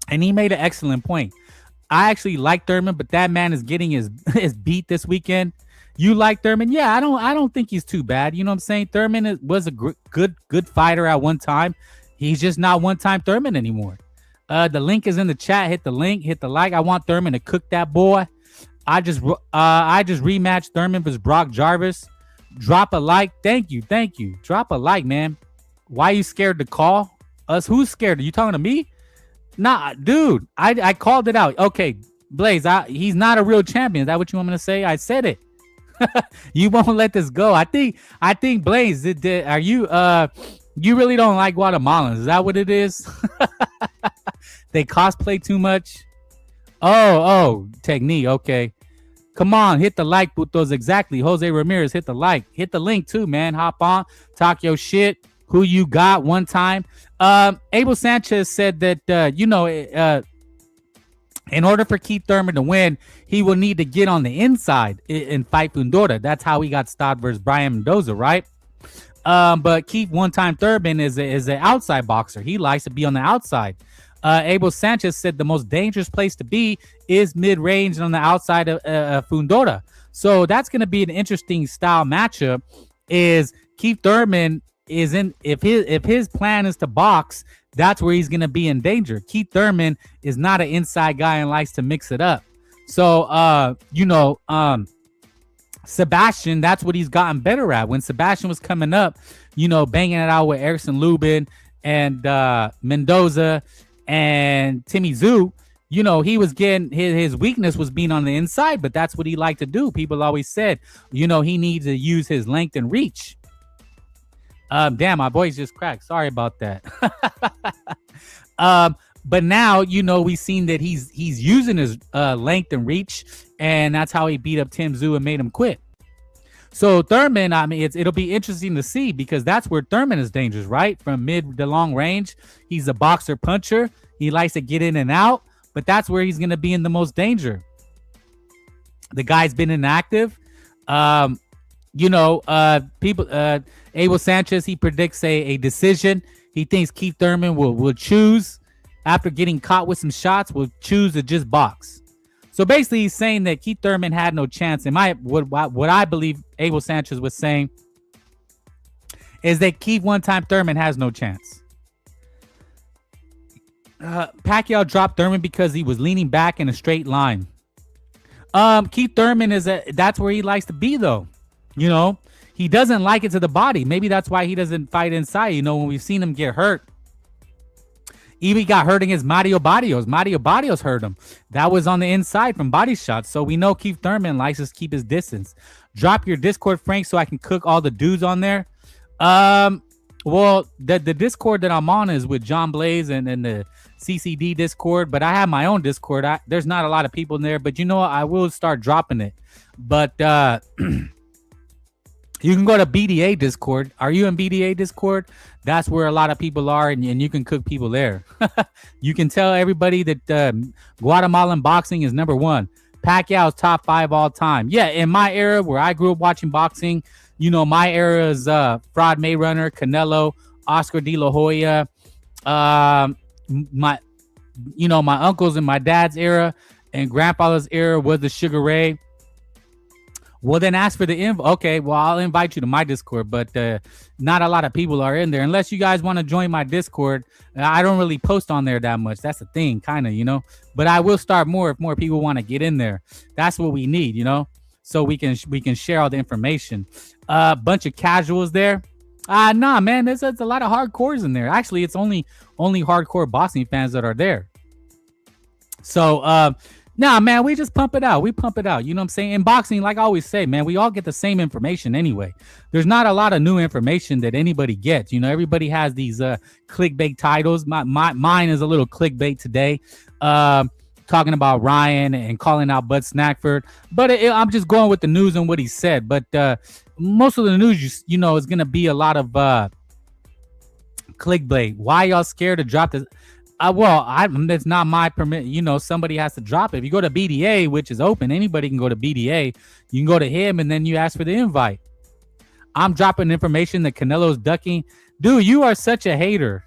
and he made an excellent point. I actually like Thurman, but that man is getting his beat this weekend. You like Thurman? Yeah, I don't think he's too bad. You know what I'm saying? Thurman was a good fighter at one time. He's just not one-time Thurman anymore. The link is in the chat. Hit the link, hit the like. I want Thurman to cook that boy. I just rematched Thurman versus Brock Jarvis. Drop a like. Thank you. Drop a like, man. Why are you scared to call us? Who's scared? Are you talking to me? Nah, dude. I called it out. Okay, Blaze. He's not a real champion. Is that what you want me to say? I said it. You won't let this go. I think Blaze. Are you? You really don't like Guatemalans. Is that what it is? They cosplay too much. Oh, technique. Okay. Come on, hit the like, putos. Exactly. Jose Ramirez, hit the like. Hit the link too, man. Hop on. Talk your shit. Who you got one time. Abel Sanchez said that, in order for Keith Thurman to win, he will need to get on the inside and fight Fundora. That's how he got stopped versus Brian Mendoza, right? But Keith one-time Thurman is an outside boxer. He likes to be on the outside. Abel Sanchez said the most dangerous place to be is mid-range and on the outside of Fundora. So that's going to be an interesting style matchup. Is Keith Thurman is in if his plan is to box, that's where he's going to be in danger. Keith Thurman is not an inside guy and likes to mix it up. So Sebastian, that's what he's gotten better at. When Sebastian was coming up, banging it out with Erickson Lubin and Mendoza and Timmy Zhu, he was getting his weakness was being on the inside, but that's what he liked to do. People always said, he needs to use his length and reach. Damn, my voice just cracked. Sorry about that. But now, we've seen that he's using his length and reach, and that's how he beat up Tim Zhu and made him quit. So Thurman, I mean, it'll be interesting to see because that's where Thurman is dangerous, right? From mid to long range, he's a boxer puncher. He likes to get in and out, but that's where he's going to be in the most danger. The guy's been inactive. Abel Sanchez, he predicts a decision. He thinks Keith Thurman will choose. after getting caught with some shots, will choose to just box. So basically, he's saying that Keith Thurman had no chance. And what I believe Abel Sanchez was saying is that Keith one-time Thurman has no chance. Pacquiao dropped Thurman because he was leaning back in a straight line. Keith Thurman that's where he likes to be, though. You know, he doesn't like it to the body. Maybe that's why he doesn't fight inside. You know, when we've seen him get hurt, even got hurt against Mario Barrios. Mario Barrios hurt him. That was on the inside from body shots. So we know Keith Thurman likes to keep his distance. Drop your Discord, Frank, so I can cook all the dudes on there. Well, the Discord that I'm on is with John Blaze and the CCD Discord, but I have my own Discord. There's not a lot of people in there, but you know what? I will start dropping it. But you can go to BDA Discord. Are you in BDA Discord? That's where a lot of people are, and you can cook people there. You can tell everybody that Guatemalan boxing is number one. Pacquiao's top 5 all time. Yeah, in my era where I grew up watching boxing, you know, my era is Fraud Mayrunner, Canelo, Oscar De La Hoya. My uncles and my dad's era and grandfather's era was the Sugar Ray. Well, then ask for the info. Okay, well, I'll invite you to my Discord, but not a lot of people are in there. Unless you guys want to join my Discord, I don't really post on there that much. That's the thing, kind of, you know. But I will start more if more people want to get in there. That's what we need, you know, so we can share all the information. Bunch of casuals there. Nah, man, there's a lot of hardcores in there. Actually, it's only hardcore boxing fans that are there. So, nah, man, we just pump it out. We pump it out. You know what I'm saying? In boxing, like I always say, man, we all get the same information anyway. There's not a lot of new information that anybody gets. You know, everybody has these clickbait titles. Mine is a little clickbait today. Talking about Ryan and calling out Bud Snackford. But I'm just going with the news and what he said. But most of the news, you know, is going to be a lot of clickbait. Why y'all scared to drop this? It's not my permit. You know, somebody has to drop it. If you go to BDA, which is open, anybody can go to BDA. You can go to him and then you ask for the invite. I'm dropping information that Canelo's ducking. Dude, you are such a hater.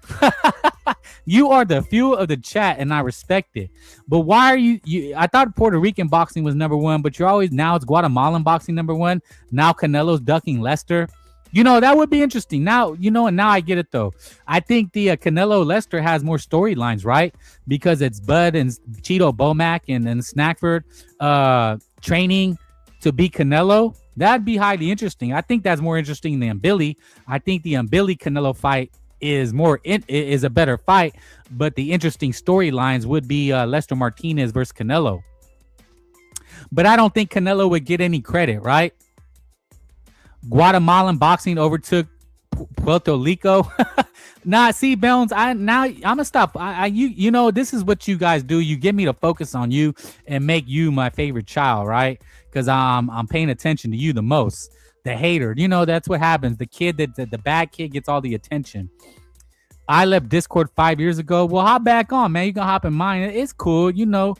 You are the fuel of the chat, and I respect it. But why are you? I thought Puerto Rican boxing was number one, but now it's Guatemalan boxing number one. Now Canelo's ducking Lester. You know, that would be interesting. Now, you know, and now I get it, though. I think the Canelo Lester has more storylines, right? Because it's Bud and Cheeto Bomac and Snackford training to beat Canelo. That'd be highly interesting. I think that's more interesting than Billy. I think the Billy Canelo fight is a better fight, but the interesting storylines would be Lester Martinez versus Canelo. But I don't think Canelo would get any credit, right? Guatemalan boxing overtook Puerto Rico. Nah, see, Bones, I'm gonna stop. You know, this is what you guys do. You get me to focus on you and make you my favorite child, right? Because I'm paying attention to you the most. The hater, you know, that's what happens. The kid the bad kid gets all the attention. I left Discord 5 years ago. Well, hop back on, man. You can hop in mine. It's cool, you know.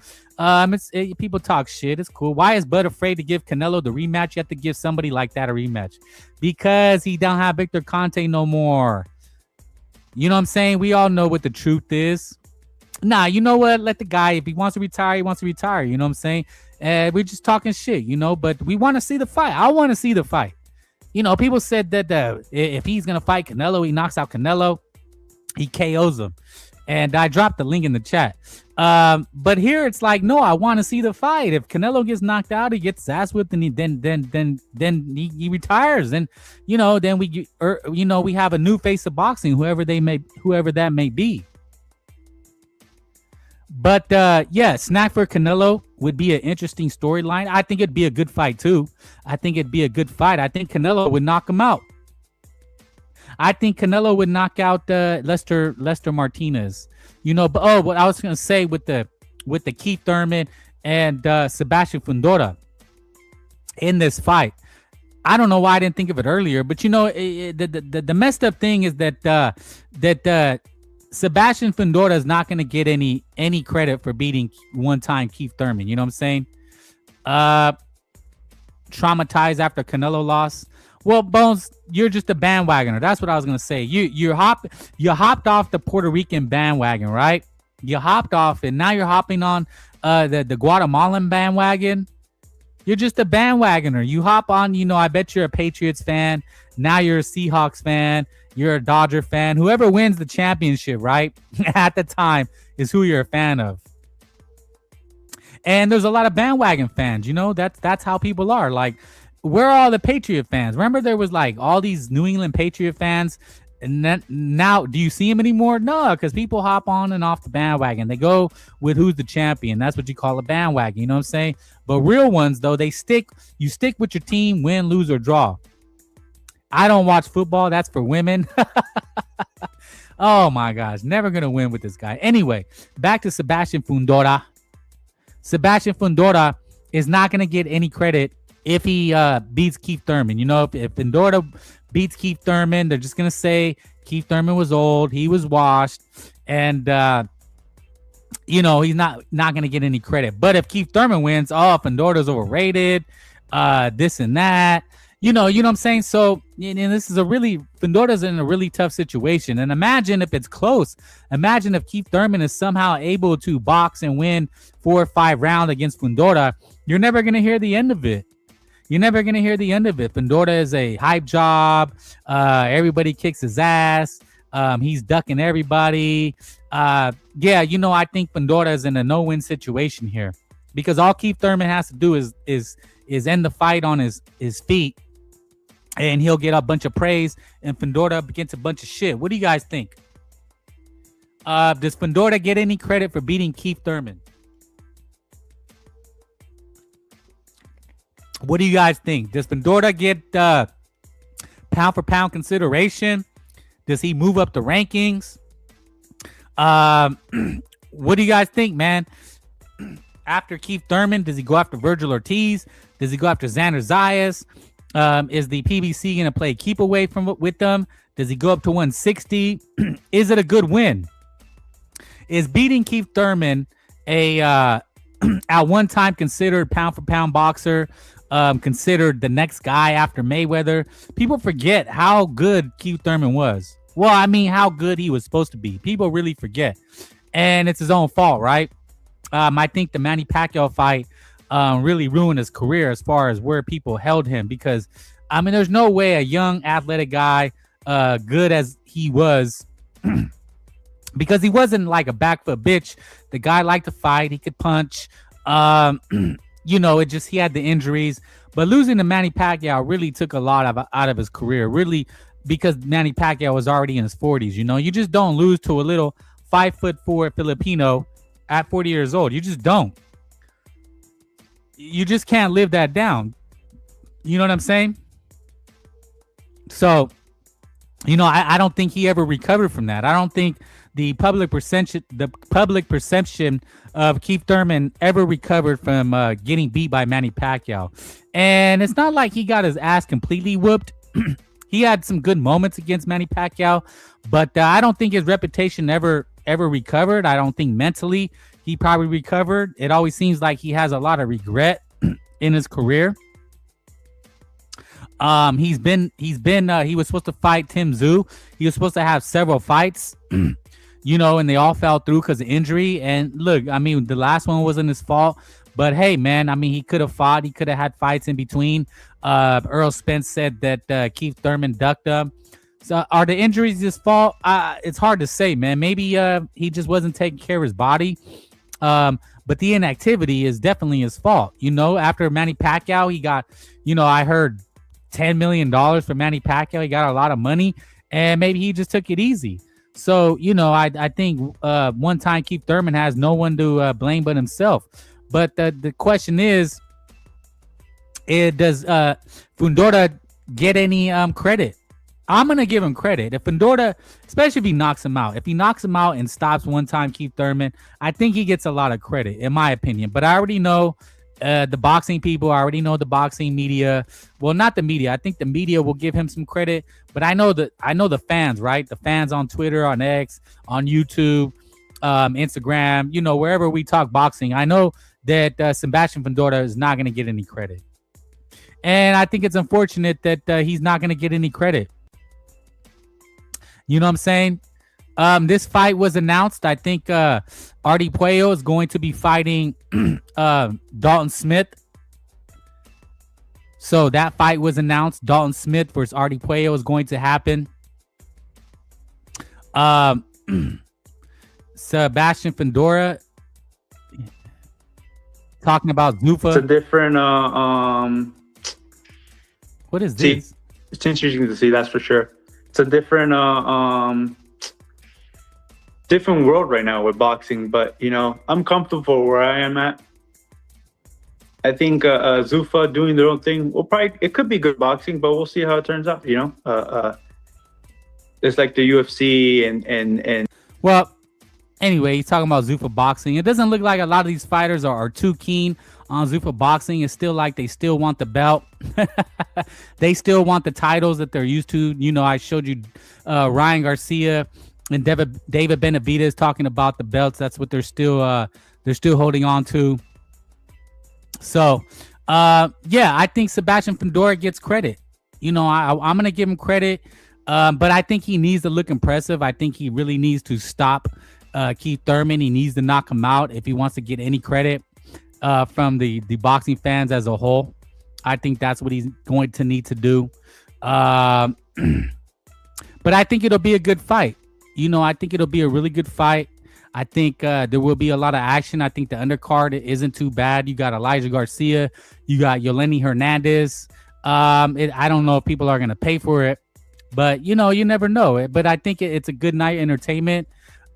People talk shit. It's cool. Why is Bud afraid to give Canelo the rematch? You have to give somebody like that a rematch because he don't have Victor Conte no more. You know what I'm saying? We all know what the truth is. Nah, you know what? Let the guy, if he wants to retire, he wants to retire. You know what I'm saying? We're just talking shit, you know, but we want to see the fight. I want to see the fight. You know, people said that if he's going to fight Canelo, he knocks out Canelo, he KOs him. And I dropped the link in the chat. But here it's like, no, I want to see the fight. If Canelo gets knocked out, he gets his ass whipped, and then he retires. And you know, then we have a new face of boxing, whoever that may be. But yeah, Snack for Canelo would be an interesting storyline. I think it'd be a good fight too. I think Canelo would knock him out. I think Canelo would knock out Lester Martinez. You know, but what I was gonna say with the Keith Thurman and Sebastian Fundora in this fight. I don't know why I didn't think of it earlier, but you know, the messed up thing is that Sebastian Fundora is not going to get any credit for beating one-time Keith Thurman. You know what I'm saying? Traumatized after Canelo loss. Well, Bones, you're just a bandwagoner. That's what I was going to say. You hopped off the Puerto Rican bandwagon, right? You hopped off it. Now you're hopping on the Guatemalan bandwagon. You're just a bandwagoner. You hop on, I bet you're a Patriots fan. Now you're a Seahawks fan. You're a Dodger fan. Whoever wins the championship, right, at the time is who you're a fan of. And there's a lot of bandwagon fans. That's how people are. Like, where are all the Patriot fans? Remember there was like all these New England Patriot fans. And now, do you see them anymore? No, because people hop on and off the bandwagon. They go with who's the champion. That's what you call a bandwagon. You know what I'm saying? But real ones, though, you stick with your team, win, lose, or draw. I don't watch football. That's for women. Oh, my gosh. Never going to win with this guy. Anyway, back to Sebastian Fundora. Sebastian Fundora is not going to get any credit if he beats Keith Thurman. If Fundora beats Keith Thurman, they're just going to say Keith Thurman was old. He was washed. And, he's not going to get any credit. But if Keith Thurman wins, Fundora's overrated, this and that. You know what I'm saying? So, and this is Fundora's in a really tough situation. And imagine if it's close. Imagine if Keith Thurman is somehow able to box and win 4 or 5 rounds against Fundora. You're never going to hear the end of it. Fundora is a hype job. Everybody kicks his ass. He's ducking everybody. I think Fundora is in a no-win situation here because all Keith Thurman has to do is end the fight on his feet, and he'll get a bunch of praise, and Fundora gets a bunch of shit. What do you guys think? Does Fundora get any credit for beating Keith Thurman? What do you guys think? Does Fundora get pound for pound consideration? Does he move up the rankings? What do you guys think, man? After Keith Thurman, does he go after Virgil Ortiz? Does he go after Xander Zayas? Is the PBC going to play keep away with them? Does he go up to 160? Is it a good win? Is beating Keith Thurman a at one time considered pound for pound boxer? Considered the next guy after Mayweather? People forget how good Keith Thurman was. Well, I mean, how good he was supposed to be. People really forget. And it's his own fault, right? I think the Manny Pacquiao fight really ruined his career as far as where people held him. Because, I mean, there's no way a young athletic guy, good as he was, because he wasn't like a back foot bitch. The guy liked to fight. He could punch. He had the injuries. But losing to Manny Pacquiao really took a lot out of his career. Really, because Manny Pacquiao was already in his 40s. You just don't lose to a little 5'4" Filipino at 40 years old. You just don't. You just can't live that down. You know what I'm saying? So, I don't think he ever recovered from that. I don't think the public perception of Keith Thurman ever recovered from getting beat by Manny Pacquiao. And it's not like he got his ass completely whooped. He had some good moments against Manny Pacquiao, but I don't think his reputation ever recovered. I don't think mentally he probably recovered. It always seems like he has a lot of regret in his career. He was supposed to fight Tim Tszyu. He was supposed to have several fights, and they all fell through because of injury. And look, I mean, the last one wasn't his fault, but hey, man, I mean, he could have fought. He could have had fights in between. Earl Spence said that Keith Thurman ducked him. So are the injuries his fault? It's hard to say, man. Maybe he just wasn't taking care of his body. But the inactivity is definitely his fault. After Manny Pacquiao, he got, I heard $10 million for Manny Pacquiao. He got a lot of money, and maybe he just took it easy. So, I think one time Keith Thurman has no one to blame but himself. But the question is, does Fundora get any credit? I'm going to give him credit. If Fundora, especially if he knocks him out, and stops one time Keith Thurman, I think he gets a lot of credit, in my opinion. But I already know the boxing people. I already know the boxing media. Well, not the media. I think the media will give him some credit. But I know the fans, right? The fans on Twitter, on X, on YouTube, Instagram, wherever we talk boxing. I know that Sebastian Fundora is not going to get any credit. And I think it's unfortunate that he's not going to get any credit. You know what I'm saying? This fight was announced. I think Artie Puello is going to be fighting Dalton Smith. So that fight was announced. Dalton Smith versus Artie Puello is going to happen. Sebastian Fundora talking about Zuffa. It's a different What is this? It's interesting to see, that's for sure. It's a different different world right now with boxing, but you know, I'm comfortable where I am at. I think Zuffa doing their own thing it could be good boxing, but we'll see how it turns out, you know. It's like the UFC and Well, anyway, he's talking about Zuffa boxing. It doesn't look like a lot of these fighters are too keen on Zuffa boxing. It's still like they still want the belt. They still want the titles that they're used to. You know, I showed you Ryan Garcia and David Benavidez talking about the belts. That's what they're still holding on to. So, yeah, I think Sebastian Fundora gets credit. You know, I'm gonna give him credit, but I think he needs to look impressive. I think he really needs to stop Keith Thurman. He needs to knock him out if he wants to get any credit from the boxing fans as a whole. I think that's what he's going to need to do. But I think it'll be a good fight. You know, I think it'll be a really good fight. I think there will be a lot of action. I think the undercard isn't too bad. You got Elijah Garcia. You got Yoleni Hernandez. I don't know if people are going to pay for it, but, you know, you never know. But I think it's a good night entertainment.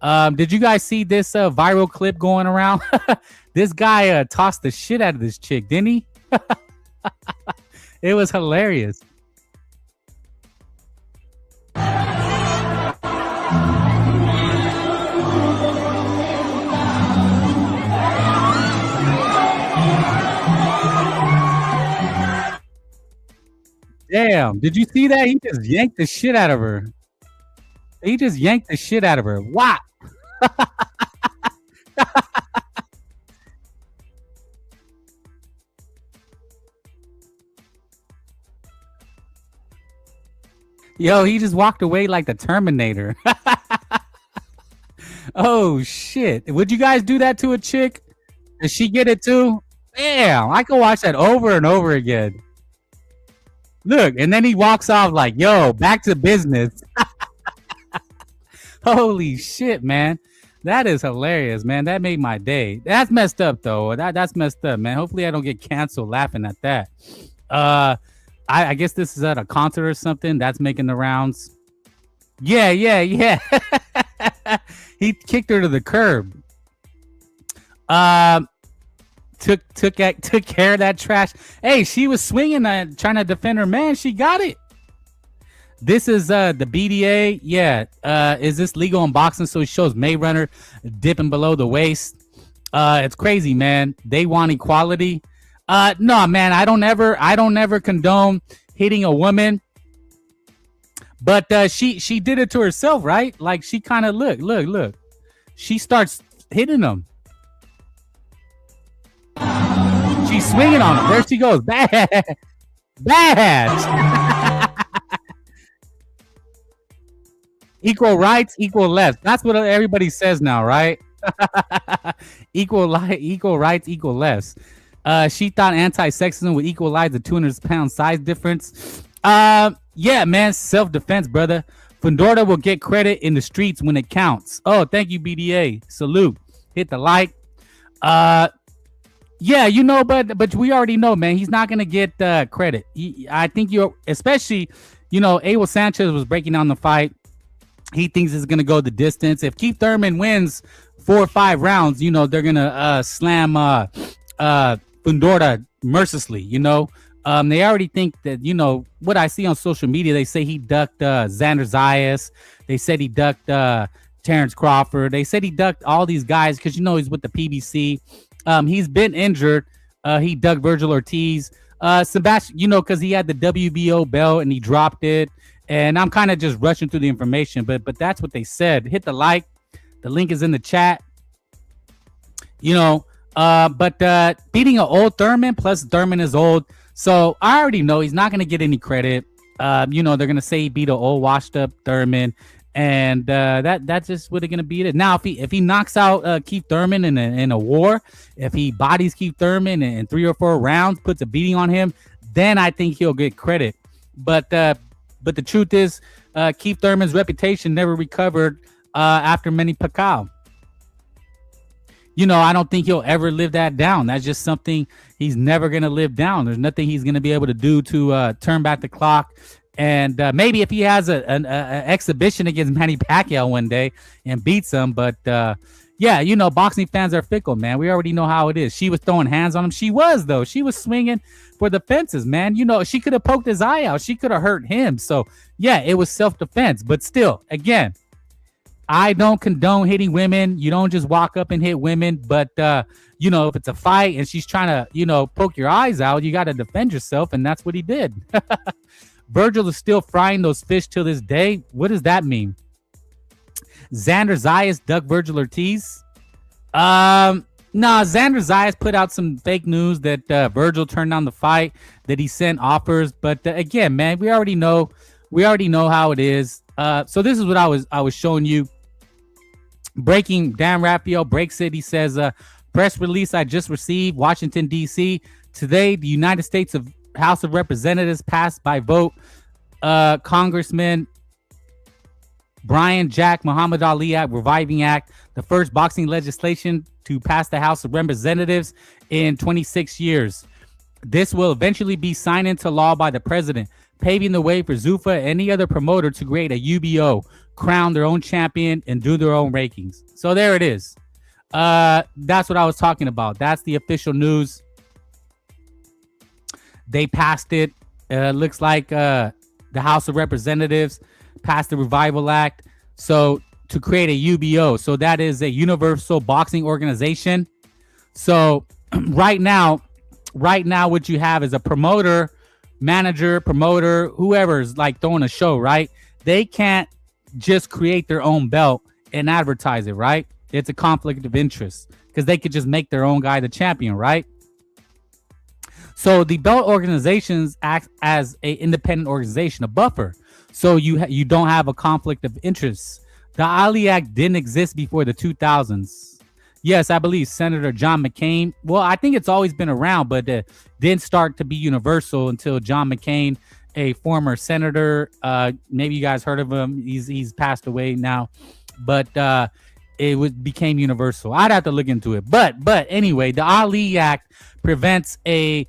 Did you guys see this viral clip going around? This guy tossed the shit out of this chick, didn't he? It was hilarious. Damn, did you see that? He just yanked the shit out of her. What? Yo, he just walked away like the Terminator. Oh, shit. Would you guys do that to a chick? Did she get it too? Damn, I can watch that over and over again. Look, and then he walks off like, yo, back to business. Holy shit, man. That is hilarious, man. That made my day. That's messed up, though. That's messed up, man. Hopefully I don't get canceled laughing at that. I guess this is at a concert or something. That's making the rounds. Yeah. He kicked her to the curb. Took care of that trash. Hey, she was swinging, trying to defend her man. She got it. This is the BDA. Yeah. Is this legal in boxing? So it shows Mayrunner dipping below the waist. It's crazy, man. They want equality. No, man. I don't ever condone hitting a woman. But she did it to herself, right? Like she kind of look. She starts hitting him. She's swinging on him. There she goes. Bad. Equal rights, equal left. That's what everybody says now, right? Equal rights, equal lefts. She thought anti-sexism would equalize the 200-pound size difference. Yeah, man, self-defense, brother. Fundora will get credit in the streets when it counts. Oh, thank you, BDA. Salute. Hit the like. Yeah, you know, but we already know, man. He's not gonna get credit. I think especially, you know, Abel Sanchez was breaking down the fight. He thinks it's gonna go the distance. If Keith Thurman wins 4 or 5 rounds, you know, they're gonna slam Fundora mercilessly. You know, they already think that, you know, what I see on social media. They say he ducked Xander Zayas. They said he ducked Terrence Crawford. They said he ducked all these guys because, you know, he's with the PBC. He's been injured. He ducked Virgil Ortiz. Sebastian, you know, because he had the WBO belt and he dropped it. And I'm kind of just rushing through the information, but that's what they said. Hit the like. The link is in the chat. You know, but beating an old Thurman, plus Thurman is old. So I already know he's not going to get any credit. You know, they're going to say he beat an old washed up Thurman. And that's just what it's gonna be. Now, if he knocks out Keith Thurman in a war, if he bodies Keith Thurman in 3 or 4 rounds, puts a beating on him, then I think he'll get credit. But the truth is, Keith Thurman's reputation never recovered after Manny Pacquiao. I don't think he'll ever live that down. That's just something he's never going to live down. There's nothing he's going to be able to do to turn back the clock. And maybe if he has an exhibition against Manny Pacquiao one day and beats him. But yeah, boxing fans are fickle, man. We already know how it is. She was throwing hands on him. She was, though. She was swinging for the fences, man. She could have poked his eye out. She could have hurt him. So, yeah, it was self-defense. But still, again, I don't condone hitting women. You don't just walk up and hit women. But, if it's a fight and she's trying to, poke your eyes out, you got to defend yourself. And that's what he did. Virgil is still frying those fish till this day. What does that mean? Xander Zayas duck Virgil Ortiz? Xander Zayas put out some fake news that Virgil turned down the fight, that he sent offers. But again, man, we already know how it is. So this is what I was showing you. Breaking, Dan Raphael breaks it. He says, press release I just received, Washington, D.C. Today, the United States House of Representatives passed by vote Congressman Brian Jack Muhammad Ali Act, Reviving Act, the first boxing legislation to pass the House of Representatives in 26 years. This will eventually be signed into law by the president, paving the way for Zuffa and any other promoter to create a UBO, crown their own champion, and do their own rankings. So there it is. That's what I was talking about. That's the official news. They passed it. Looks like the House of Representatives passed the Revival Act. So to create a UBO. So that is a Universal Boxing Organization. So right now what you have is a promoter, manager, whoever's like throwing a show, right? They can't just create their own belt and advertise it, right? It's a conflict of interest because they could just make their own guy the champion, right? So the belt organizations act as an independent organization, a buffer. So you don't have a conflict of interest. The Ali Act didn't exist before the 2000s. Yes, I believe Senator John McCain. Well, I think it's always been around, but didn't start to be universal until John McCain, a former senator. Maybe you guys heard of him. He's passed away now, but it became universal. I'd have to look into it. But anyway, the Ali Act prevents a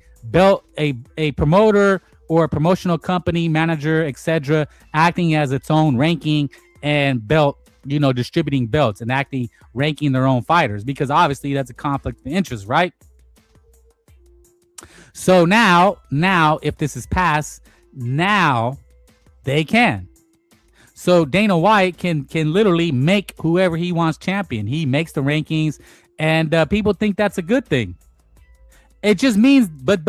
promoter or a promotional company, manager, etc., acting as its own ranking and belt, distributing belts and ranking their own fighters, because obviously that's a conflict of interest, right? So now if this is passed, now they can. So Dana White can literally make whoever he wants champion. He makes the rankings, and people think that's a good thing. It just means, but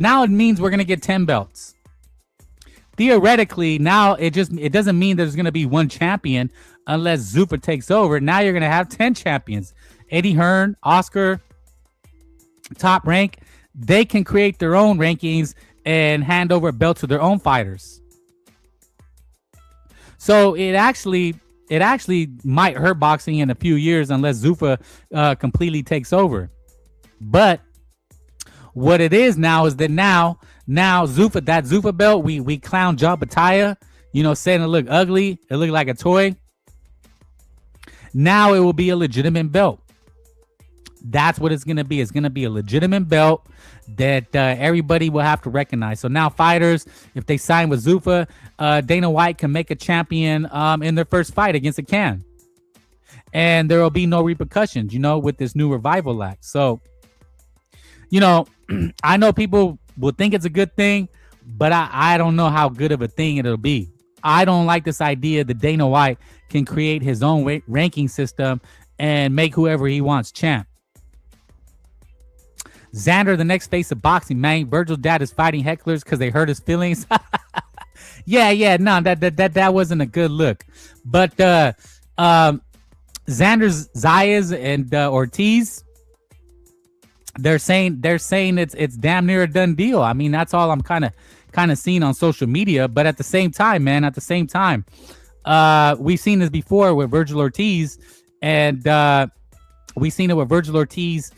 now it means we're gonna get 10 belts. Theoretically, now it doesn't mean there's gonna be one champion unless Zuffa takes over. Now you're gonna have 10 champions. Eddie Hearn, Oscar, Top Rank, they can create their own rankings and hand over a belt to their own fighters. So it actually might hurt boxing in a few years unless Zuffa completely takes over. But what it is now is that now Zuffa, that Zuffa belt, we clown Joe Bataya, saying it looked ugly, it looked like a toy. Now it will be a legitimate belt. That's what it's gonna be. It's gonna be a legitimate belt that everybody will have to recognize. So now fighters, if they sign with Zuffa, Dana White can make a champion in their first fight against a can, and there will be no repercussions, with this new Revival Act. So, I know people will think it's a good thing, but I don't know how good of a thing it'll be. I don't like this idea that Dana White can create his own ranking system and make whoever he wants champ. Xander, the next face of boxing, man. Virgil's dad is fighting hecklers because they hurt his feelings. No, that wasn't a good look. But Xander's Zayas and Ortiz, they're saying it's damn near a done deal. I mean, that's all I'm kind of seeing on social media. But at the same time, We've seen this before with Virgil Ortiz, and we've seen it with Virgil Ortiz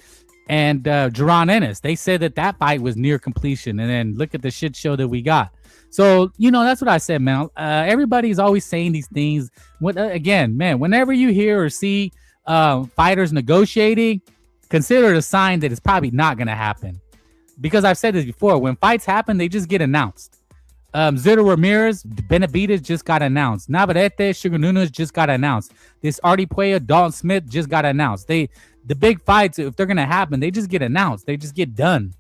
and Jaron Ennis. They said that fight was near completion, and then look at the shit show that we got. So, that's what I said, man. Everybody's always saying these things. Again, man, whenever you hear or see fighters negotiating, consider it a sign that it's probably not going to happen. Because I've said this before, when fights happen, they just get announced. Zito Ramirez, Benavidez just got announced. Navarrete, Sugar Nunes just got announced. This Artie Puella, Dalton Smith just got announced. The big fights, if they're going to happen, they just get announced. They just get done.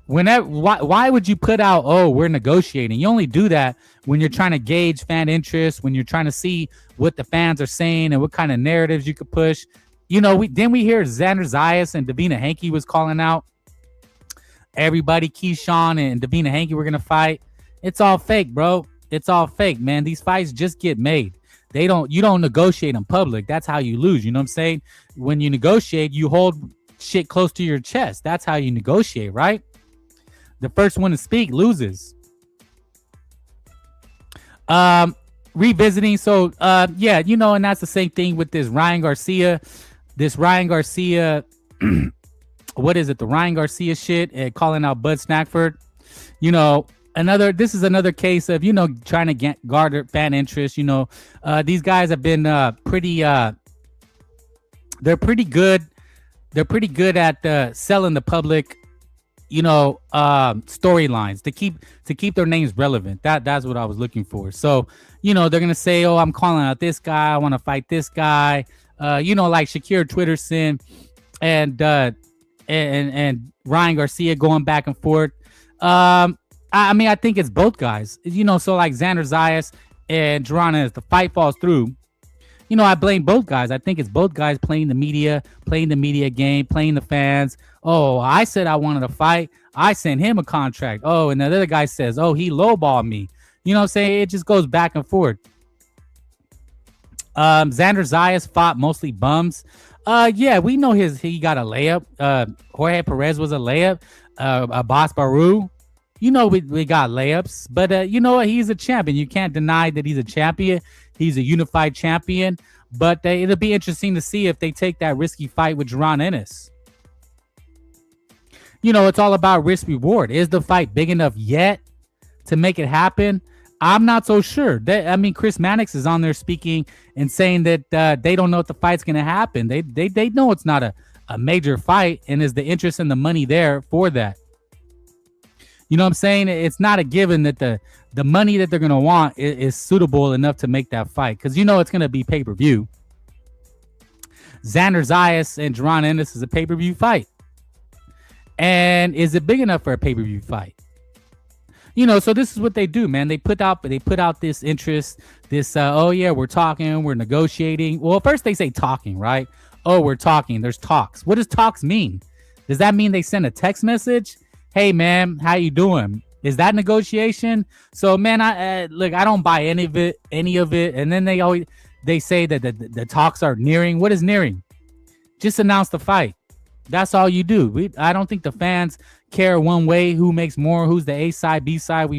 Why would you put out, oh, we're negotiating? You only do that when you're trying to gauge fan interest, when you're trying to see what the fans are saying and what kind of narratives you could push. We hear Xander Zayas and Davina Hanke was calling out everybody, Keyshawn and Davina Hanke were going to fight. It's all fake, bro. It's all fake, man. These fights just get made. You don't negotiate in public. That's how you lose. You know what I'm saying? When you negotiate, you hold shit close to your chest. That's how you negotiate, right? The first one to speak loses. Revisiting. So, yeah, and that's the same thing with this Ryan Garcia. What is it? The Ryan Garcia shit and calling out Bud Crawford. This is another case of, trying to garner fan interest. These guys have been they're pretty good. They're pretty good at selling the public, storylines to keep their names relevant. That's what I was looking for. So, they're going to say, oh, I'm calling out this guy. I want to fight this guy. Like Shakir Twitterson and Ryan Garcia going back and forth. I think it's both guys, so like Xander Zayas and Jaron Ennis, the fight falls through. I blame both guys. I think it's both guys playing the media game, playing the fans. Oh, I said I wanted to fight. I sent him a contract. Oh, and the other guy says, oh, he lowballed me. You know what I'm saying? It just goes back and forth. Xander Zayas fought mostly bums. Yeah, we know he got a layup. Jorge Perez was a layup. Abbas Baru. We got layups, but you know what? He's a champion. You can't deny that he's a champion. He's a unified champion, but it'll be interesting to see if they take that risky fight with Jaron Ennis. It's all about risk reward. Is the fight big enough yet to make it happen? I'm not so sure. Chris Mannix is on there speaking and saying that they don't know if the fight's going to happen. They know it's not a major fight, and is the interest and the money there for that? You know what I'm saying? It's not a given that the money that they're going to want is suitable enough to make that fight, because it's going to be pay-per-view. Xander Zayas and Jaron Ennis is a pay-per-view fight. And is it big enough for a pay-per-view fight? So this is what they do, man. They put out this interest, this, oh yeah, we're talking, we're negotiating. Well, first they say talking, right? Oh, we're talking. There's talks. What does talks mean? Does that mean they send a text message? Hey, man, how you doing? Is that negotiation? So, man, I don't buy any of it. And then they say that the talks are nearing. What is nearing? Just announce the fight. That's all you do. I don't think the fans care one way who makes more, who's the A side, B side.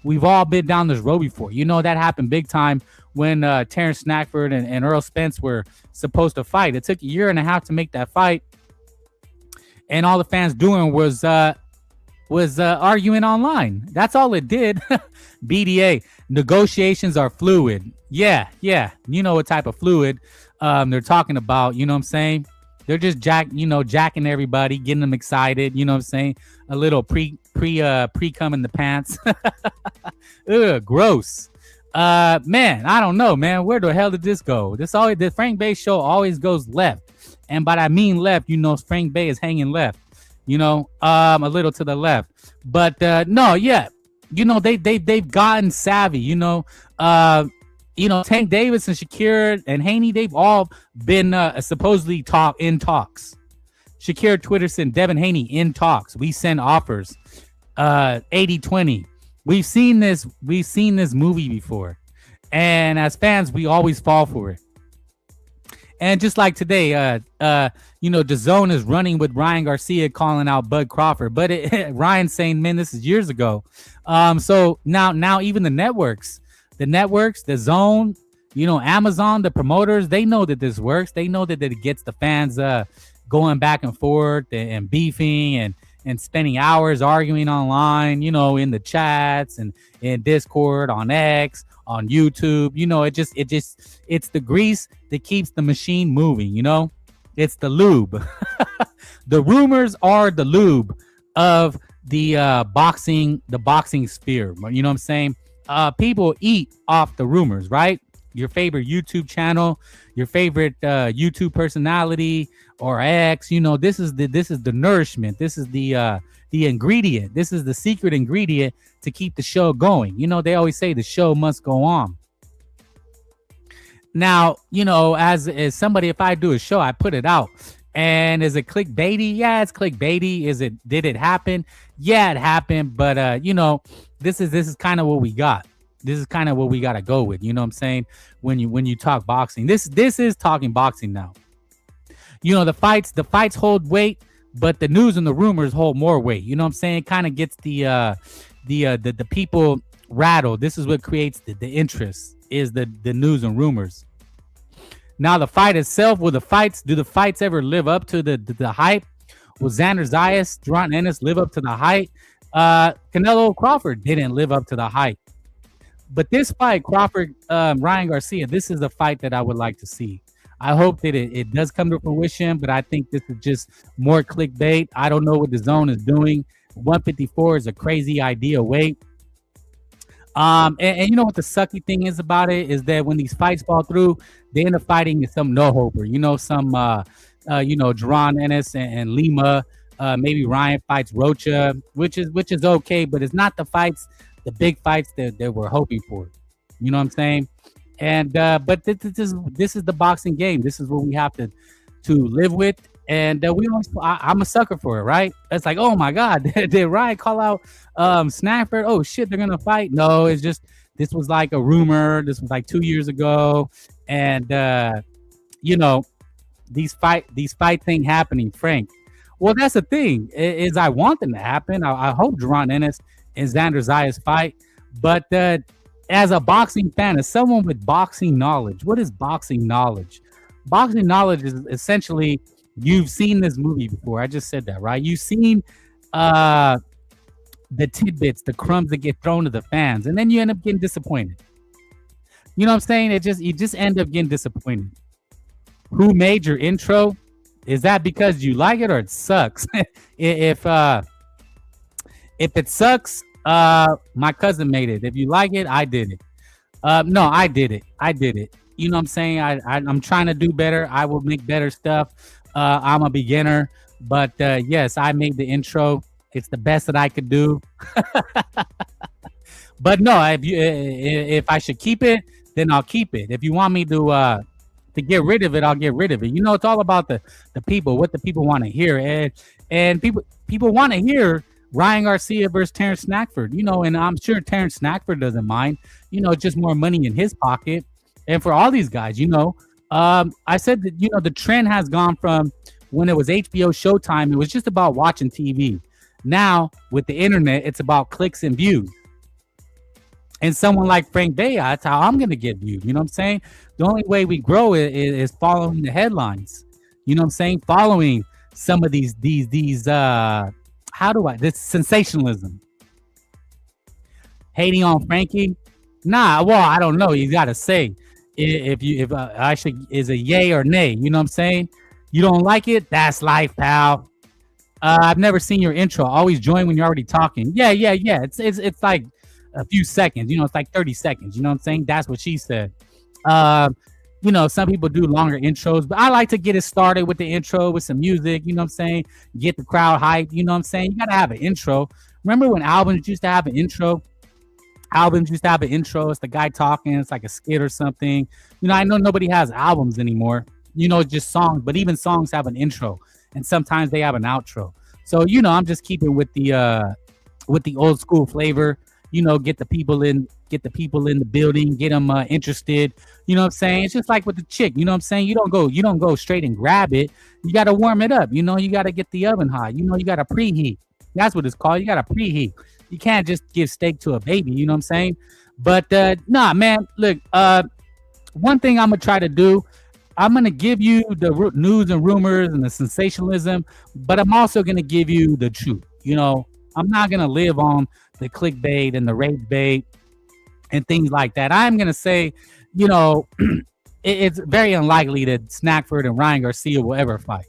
We've all been down this road before. That happened big time when Terrence Snackford and Earl Spence were supposed to fight. It took a year and a half to make that fight, and all the fans doing was arguing online. That's all it did. BDA, negotiations are fluid. Yeah. You know what type of fluid they're talking about. You know what I'm saying? They're just jacking everybody, getting them excited. You know what I'm saying? A little pre cum in the pants. Ugh, gross. Man, I don't know, man. Where the hell did this go? The Frank Bay show always goes left. And by that I mean left, Frank Bay is hanging left. A little to the left. But no, yeah. They've gotten savvy, Tank Davis and Shakir and Haney, they've all been supposedly in talks. Shakir Twitterson, Devin Haney in talks. We send offers. 80-20. We've seen this movie before. And as fans, we always fall for it. And just like today, DAZN is running with Ryan Garcia calling out Bud Crawford, but Ryan's saying, man, this is years ago. So now even the networks, The networks, the Zone, Amazon, the promoters, they know that this works. They know that it gets the fans going back and forth and beefing and spending hours arguing online, in the chats and in Discord, on X, on YouTube. It's the grease that keeps the machine moving, It's the lube. The rumors are the lube of the boxing sphere. You know what I'm saying? People eat off the rumors, right? Your favorite YouTube channel, your favorite YouTube personality or X, this is the nourishment. This is the ingredient. This is the secret ingredient to keep the show going. They always say the show must go on. Now, as somebody, if I do a show, I put it out. And is it clickbaity? Yeah, it's clickbaity. Did it happen? Yeah, it happened. But this is kind of what we got. This is kind of what we got to go with. You know what I'm saying? When you talk boxing, this is talking boxing now. The fights hold weight, but the news and the rumors hold more weight. You know what I'm saying? It kind of gets the people rattled. This is what creates the interest, is the news and rumors. Now the fight itself, do the fights ever live up to the hype? Will Xander Zayas, Duran Ennis live up to the hype? Canelo Crawford didn't live up to the hype. But this fight, Crawford, Ryan Garcia, this is the fight that I would like to see. I hope that it does come to fruition, but I think this is just more clickbait. I don't know what the Zone is doing. 154 is a crazy idea weight. And you know what the sucky thing is about it is that when these fights fall through, they end up fighting some no-hoper. Some Duran Ennis and Lima. Maybe Ryan fights Rocha, which is okay, but it's not the big fights that we're hoping for. You know what I'm saying? And but this is the boxing game. This is what we have to live with. And I'm a sucker for it, right? It's like, oh my God, did Ryan call out Snafford? Oh shit, they're gonna fight. No, it's just this was like a rumor. This was like 2 years ago, and these fight thing happening, Frank. Well, that's the thing is I want them to happen. I hope Duran Ennis and Xander Zayas fight, but as a boxing fan, as someone with boxing knowledge, what is boxing knowledge? Boxing knowledge is essentially, you've seen this movie before. I just said that, right? You've seen the tidbits, the crumbs that get thrown to the fans, and then you end up getting disappointed. You know what I'm saying? You just end up getting disappointed. Who made your intro? Is that because you like it or it sucks? If it sucks, my cousin made it. If you like it, I did it. No, I did it. You know what I'm saying? I'm trying to do better. I will make better stuff. I'm a beginner, but yes, I made the intro. It's the best that I could do. But no, if I should keep it, then I'll keep it. If you want me to get rid of it, I'll get rid of it. It's all about the people, what the people want to hear, and people want to hear Ryan Garcia versus Terrence Snackford. And I'm sure Terrence Snackford doesn't mind. Just more money in his pocket, and for all these guys, I said that, the trend has gone from when it was HBO Showtime, it was just about watching TV. Now, with the internet, it's about clicks and views. And someone like Frank Vega, that's how I'm going to get viewed. You know what I'm saying? The only way we grow is following the headlines. You know what I'm saying? Following some of these this sensationalism. Hating on Frankie? Nah, well, I don't know. You got to say. If I should, is a yay or nay? You know what I'm saying? You don't like it? That's life, pal. I've never seen your intro. Always join when you're already talking. Yeah. It's like a few seconds. It's like 30 seconds. You know what I'm saying? That's what she said. Some people do longer intros, but I like to get it started with the intro with some music. You know what I'm saying? Get the crowd hyped. You know what I'm saying? You gotta have an intro. Remember when albums used to have an intro? It's the guy talking. It's like a skit or something. I know nobody has albums anymore. Just songs. But even songs have an intro, and sometimes they have an outro. So I'm just keeping with the old school flavor. Get the people in the building, get them interested. You know what I'm saying? It's just like with the chick. You know what I'm saying? You don't go straight and grab it. You got to warm it up. You got to get the oven hot. You got to preheat. That's what it's called. You got to preheat. You can't just give steak to a baby, you know what I'm saying? But nah, man. Look, one thing I'm gonna try to do. I'm gonna give you the news and rumors and the sensationalism, but I'm also gonna give you the truth. You know, I'm not gonna live on the clickbait and the rage bait and things like that. I'm gonna say, you know, it's very unlikely that Snackford and Ryan Garcia will ever fight.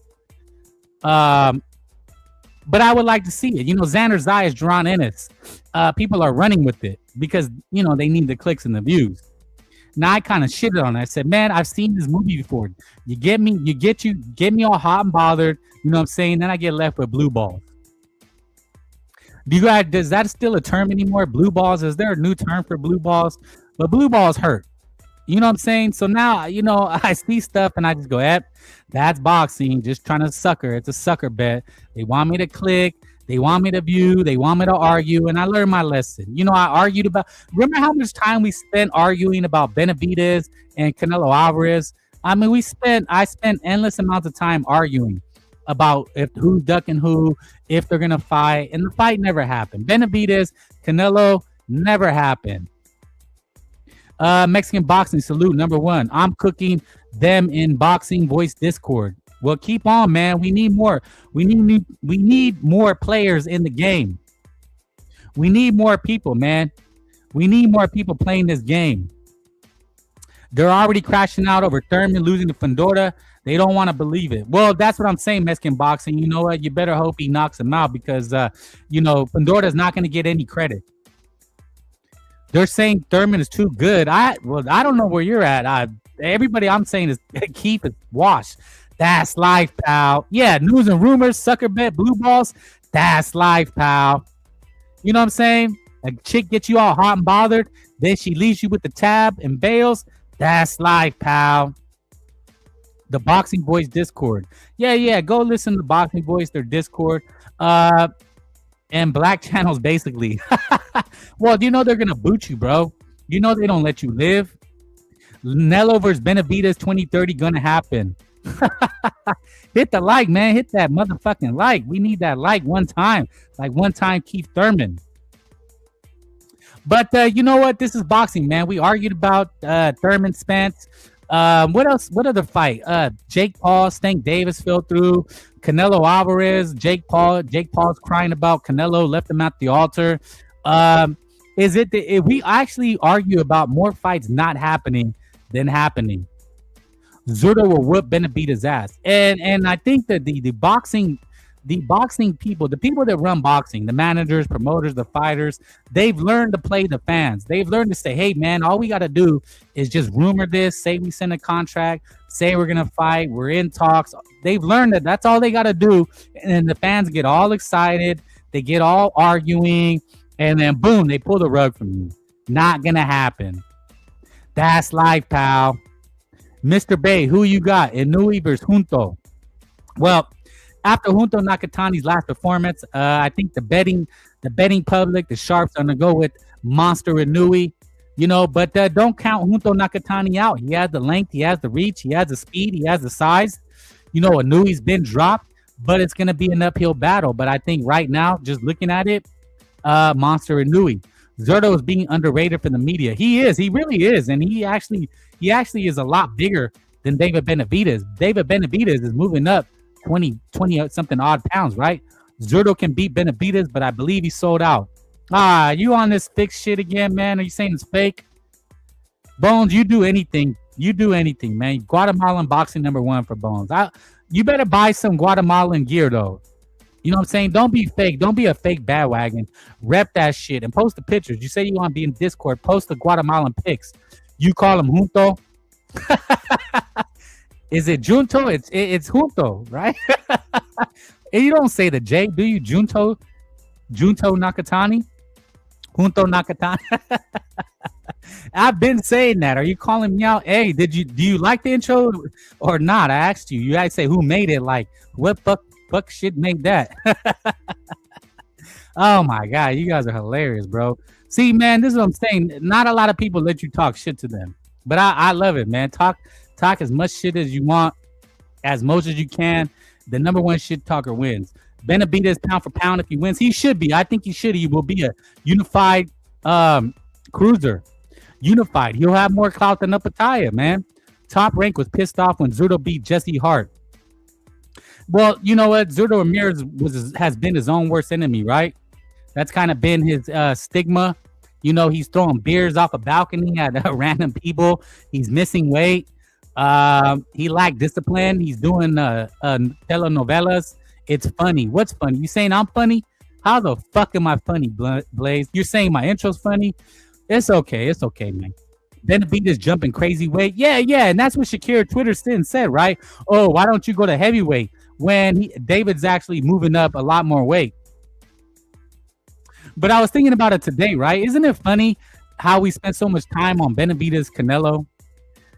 But I would like to see it. You know, Xander Zayas, Jerron Ennis, people are running with it because, you know, they need the clicks and the views. Now I kind of shitted on it. I said, man, I've seen this movie before. You get me all hot and bothered. You know what I'm saying? Then I get left with blue balls. Does that still a term anymore? Blue balls? Is there a new term for blue balls? But blue balls hurt. You know what I'm saying? So now, you know, I see stuff and I just go, that's boxing, just trying to sucker. It's a sucker bet. They want me to click. They want me to view. They want me to argue. And I learned my lesson. You know, remember how much time we spent arguing about Benavidez and Canelo Alvarez? I mean, I spent endless amounts of time arguing about who's ducking who, if they're going to fight. And the fight never happened. Benavidez, Canelo, never happened. Mexican boxing salute #1. I'm cooking them in boxing voice Discord. Well, keep on, man. We need more. We need more players in the game. We need more people, man. We need more people playing this game. They're already crashing out over Thurman losing to Fundora. They don't want to believe it. Well, that's what I'm saying, Mexican boxing. You know what? You better hope he knocks him out because, you know, Fundora's not going to get any credit. They're saying Thurman is too good. I don't know where you're at. Everybody I'm saying is Keith is washed. That's life, pal. Yeah, news and rumors, sucker bet, blue balls. That's life, pal. You know what I'm saying? A chick gets you all hot and bothered, then she leaves you with the tab and bails. That's life, pal. The Boxing Boys Discord. Yeah. Go listen to the Boxing Boys, their Discord. And black channels, basically. Well, you know they're gonna boot you, bro. You know they don't let you live. Nello versus Benavidez 2030 gonna happen. Hit the like, man. Hit that motherfucking like. We need that like one time. Like one time Keith Thurman. But you know what? This is boxing, man. We argued about Thurman Spence. What else? What other fight? Jake Paul, Stank Davis fell through. Canelo Alvarez, Jake Paul's crying about Canelo left him at the altar. Is it that if we actually argue about more fights not happening than happening? Zurdo will whoop Benavidez's ass, and I think that the boxing people, the people that run boxing, the managers, promoters, the fighters, they've learned to play the fans. They've learned to say, hey, man, all we got to do is just rumor this, say we send a contract, say we're going to fight, we're in talks. They've learned that that's all they got to do. And then the fans get all excited. They get all arguing. And then, boom, they pull the rug from you. Not going to happen. That's life, pal. Mr. Bay, who you got? Inui versus Junto. Well, after Junto Nakatani's last performance, I think the betting public, the sharps, are gonna go with Monster Inui, you know. But don't count Junto Nakatani out. He has the length, he has the reach, he has the speed, he has the size. You know, Inui's been dropped, but it's gonna be an uphill battle. But I think right now, just looking at it, Monster Inui. Zurdo is being underrated for the media. He is. He really is, and he actually is a lot bigger than David Benavidez. David Benavidez is moving up 20 something odd pounds, right? Zurdo can beat Benavidez, but I believe he sold out. You on this fixed shit again, man? Are you saying it's fake? Bones, you do anything. You do anything, man. Guatemalan boxing #1 for Bones. You better buy some Guatemalan gear, though. You know what I'm saying? Don't be fake. Don't be a fake bandwagon. Rep that shit and post the pictures. You say you want to be in Discord. Post the Guatemalan pics. You call him Junto. Is it Junto? It's Junto, right? And you don't say the J, do you? Junto Nakatani? Junto Nakatani? I've been saying that. Are you calling me out? Hey, do you like the intro or not? I asked you. You guys say who made it. Like, what fuck shit made that? Oh my god, you guys are hilarious, bro. See, man, this is what I'm saying. Not a lot of people let you talk shit to them, but I love it, man. Talk as much shit as you want, as much as you can. The #1 shit talker wins. Benavidez pound for pound. If he wins, he should be. I think he should. He will be a unified cruiser. unified. He'll have more clout than Upataya, man. Top Rank was pissed off when Zurdo beat Jesse Hart. Well, you know what? Zurdo Ramirez has been his own worst enemy, right? That's kind of been his stigma. You know, he's throwing beers off a balcony at random people. He's missing weight. He lacked discipline. He's doing telenovelas. It's funny. What's funny? You saying I'm funny? How the fuck am I funny, Blaze? You're saying my intro's funny? It's okay. It's okay, man. Benavidez jumping crazy weight. Yeah. And that's what Shakira Twitter said, right? Oh, why don't you go to heavyweight when David's actually moving up a lot more weight? But I was thinking about it today, right? Isn't it funny how we spent so much time on Benavidez Canelo?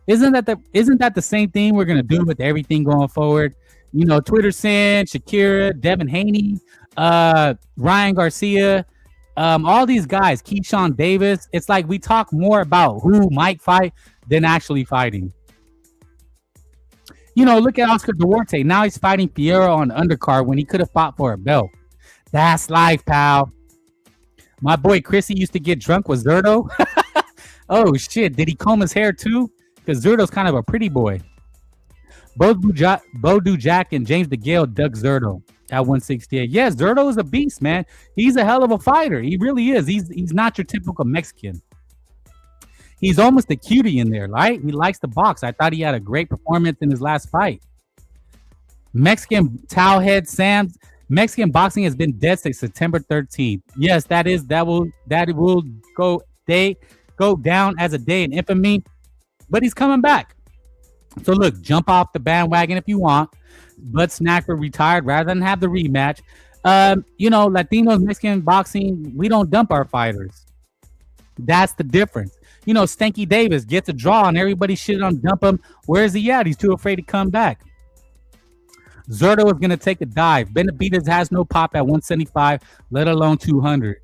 Isn't that the same thing we're gonna do with everything going forward? You know, Twitter saying Shakira, Devin Haney, Ryan Garcia, all these guys, Keyshawn Davis. It's like we talk more about who might fight than actually fighting. You know, look at Oscar Duarte. Now he's fighting Fierro on the undercard when he could have fought for a belt. That's life, pal. My boy Chrissy used to get drunk with Zurdo. Oh, shit. Did he comb his hair, too? Because Zurdo's kind of a pretty boy. Bo Jack and James DeGale dug Zurdo at 168. Yes, Zurdo is a beast, man. He's a hell of a fighter. He really is. He's not your typical Mexican. He's almost a cutie in there, right? He likes to box. I thought he had a great performance in his last fight. Mexican towelhead Sam. Mexican boxing has been dead since September 13th. Yes, that will go down as a day in infamy, but he's coming back. So look, jump off the bandwagon if you want. Bud Snacker retired rather than have the rematch. You know, Latinos, Mexican boxing, we don't dump our fighters. That's the difference. You know, Stanky Davis gets a draw and everybody shit on dump him. Where is he at? He's too afraid to come back. Zurdo is going to take a dive. Benavidez has no pop at 175, let alone 200.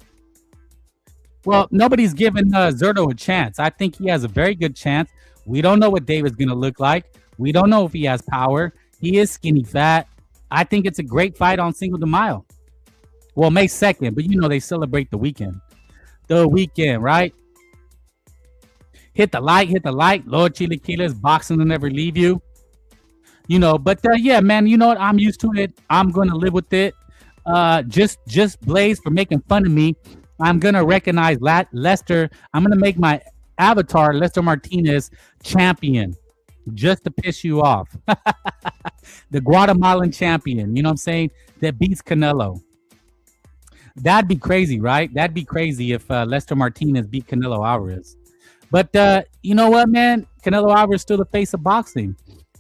Well, nobody's giving Zurdo a chance. I think he has a very good chance. We don't know what David's going to look like. We don't know if he has power. He is skinny fat. I think it's a great fight on Cinco de Mayo. Well, May 2nd, but you know they celebrate the weekend. The weekend, right? Hit the like. Lord Chilaquiles, boxing will never leave you. You know, but yeah, man, you know what? I'm used to it. I'm going to live with it. Just Blaze for making fun of me. I'm going to recognize Lester. I'm going to make my avatar, Lester Martinez, champion just to piss you off. The Guatemalan champion, you know what I'm saying? That beats Canelo. That'd be crazy, right? That'd be crazy if Lester Martinez beat Canelo Alvarez. But you know what, man? Canelo Alvarez is still the face of boxing.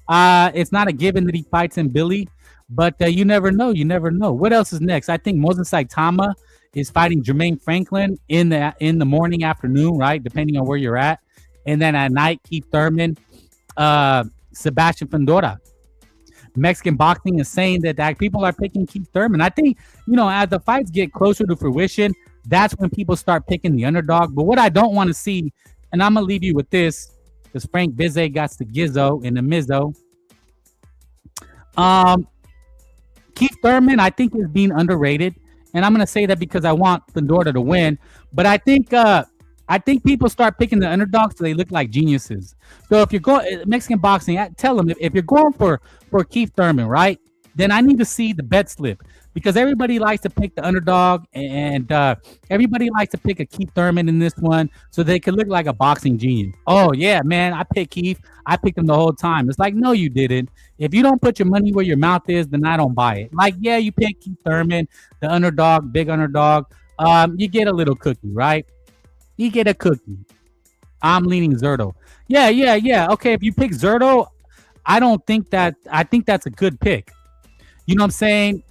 It's not a given that he fights in Billy, but you never know. You never know. What else is next? I think Moses Saitama is fighting Jermaine Franklin in the morning, afternoon, right? Depending on where you're at. And then at night, Keith Thurman, Sebastian Fundora. Mexican boxing is saying that people are picking Keith Thurman. I think, you know, as the fights get closer to fruition, that's when people start picking the underdog. But what I don't want to see, and I'm going to leave you with this, because Frank Bizet got the Gizzo and the Mizzo. Keith Thurman, I think, is being underrated. And I'm going to say that because I want Fundora to win. But I think people start picking the underdogs so they look like geniuses. So if you're going Mexican boxing, tell them if you're going for Keith Thurman, right? Then I need to see the bet slip, because everybody likes to pick the underdog, and everybody likes to pick a Keith Thurman in this one so they can look like a boxing genius. Oh yeah, man, I picked Keith. I picked him the whole time. It's like, no, you didn't. If you don't put your money where your mouth is, then I don't buy it. Like, yeah, you pick Keith Thurman, the underdog, big underdog. You get a little cookie, right? You get a cookie. I'm leaning Zurdo. Yeah. Okay, if you pick Zurdo, I think that's a good pick. You know what I'm saying?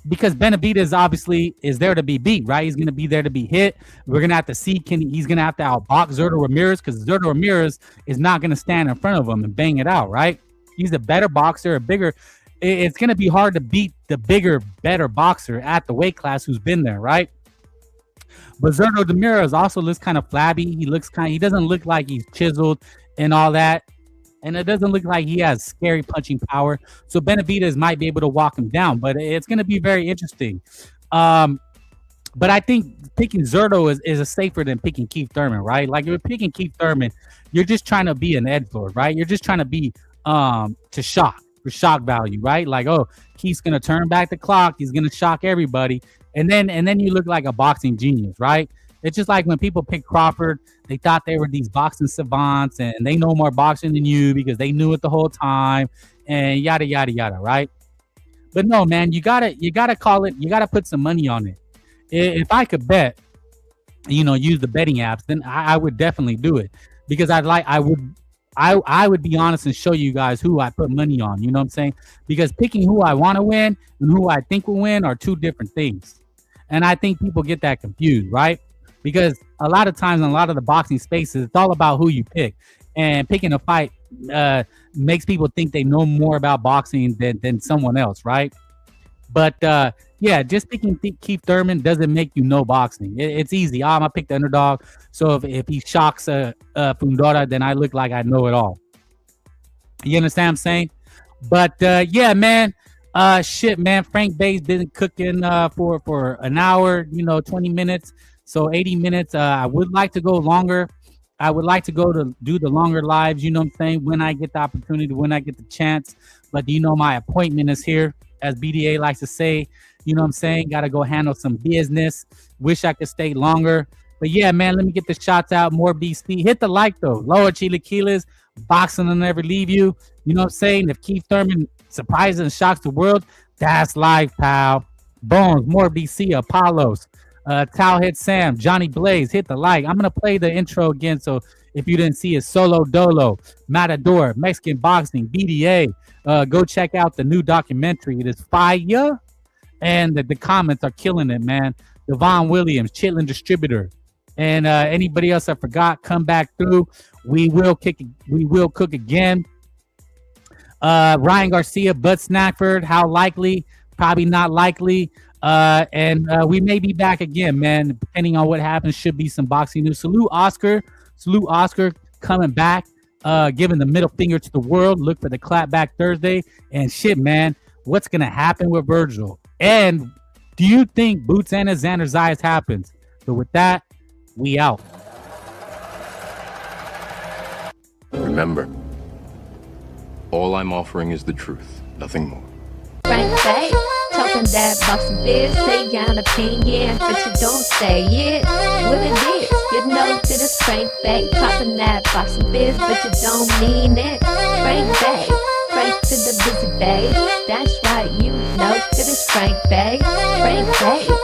Because Benavidez obviously is there to be beat, right? He's going to be there to be hit. We're going to have to see, he's going to have to outbox Zurdo Ramirez, because Zurdo Ramirez is not going to stand in front of him and bang it out, right? He's a better boxer, it's going to be hard to beat the bigger, better boxer at the weight class who's been there, right? But Zurdo Ramirez also looks kind of flabby. He doesn't look like he's chiseled and all that. And it doesn't look like he has scary punching power. So Benavidez might be able to walk him down, but it's going to be very interesting. But I think picking Zerto is a safer than picking Keith Thurman, right? Like if you're picking Keith Thurman, you're just trying to be an edgelord, right? You're just trying to be to shock for shock value, right? Like, oh, Keith's gonna turn back the clock, he's gonna shock everybody, and then you look like a boxing genius, right? It's just like when people pick Crawford, they thought they were these boxing savants and they know more boxing than you because they knew it the whole time, and yada yada yada, right? But no, man, you gotta call it. You gotta put some money on it. If I could bet, use the betting apps, then I would definitely do it because I would be honest and show you guys who I put money on. You know what I'm saying? Because picking who I want to win and who I think will win are two different things, and I think people get that confused, right? Because a lot of times in a lot of the boxing spaces, it's all about who you pick, and picking a fight makes people think they know more about boxing than someone else, right? But yeah, just picking Keith Thurman doesn't make you know boxing. It's easy. I'm gonna pick the underdog. So if he shocks Fundora, then I look like I know it all. You understand what I'm saying? But yeah, man. Shit, man. Frank Bay's been cooking for an hour, 20 minutes. So 80 minutes. I would like to go longer. I would like to go to do the longer lives, you know what I'm saying, when I get the opportunity, when I get the chance. But my appointment is here, as BDA likes to say. You know what I'm saying? Got to go handle some business. Wish I could stay longer. But yeah, man, let me get the shots out. More BC. Hit the like, though. Lower Chilaquiles. Boxing will never leave you. You know what I'm saying? If Keith Thurman surprises and shocks the world, that's life, pal. Bones, more BC, Apollos. Towhead Sam, Johnny Blaze, hit the like. I'm going to play the intro again. So if you didn't see it, Solo Dolo, Matador, Mexican Boxing, BDA. Go check out the new documentary. It is fire. And the comments are killing it, man. Devon Williams, Chitlin Distributor. And anybody else I forgot, come back through. We will cook again. Ryan Garcia, Bud Snackford, how likely? Probably not likely. And we may be back again, man. Depending on what happens, should be some boxing news. Salute Oscar coming back, giving the middle finger to the world. Look for the clap back Thursday. And shit, man, what's gonna happen with Virgil? And do you think Boots and Xander Zayas happens? So with that, we out. Remember, all I'm offering is the truth, nothing more. Frank Bay, talking that boxing biz, say your opinion, but you don't say it. What it is, you know that it's Frank Bay, talking that boxing biz, but you don't mean it. Frank Bay, Frank to the busy bay, that's right, you know that it's Frank Bay, Frank Bay.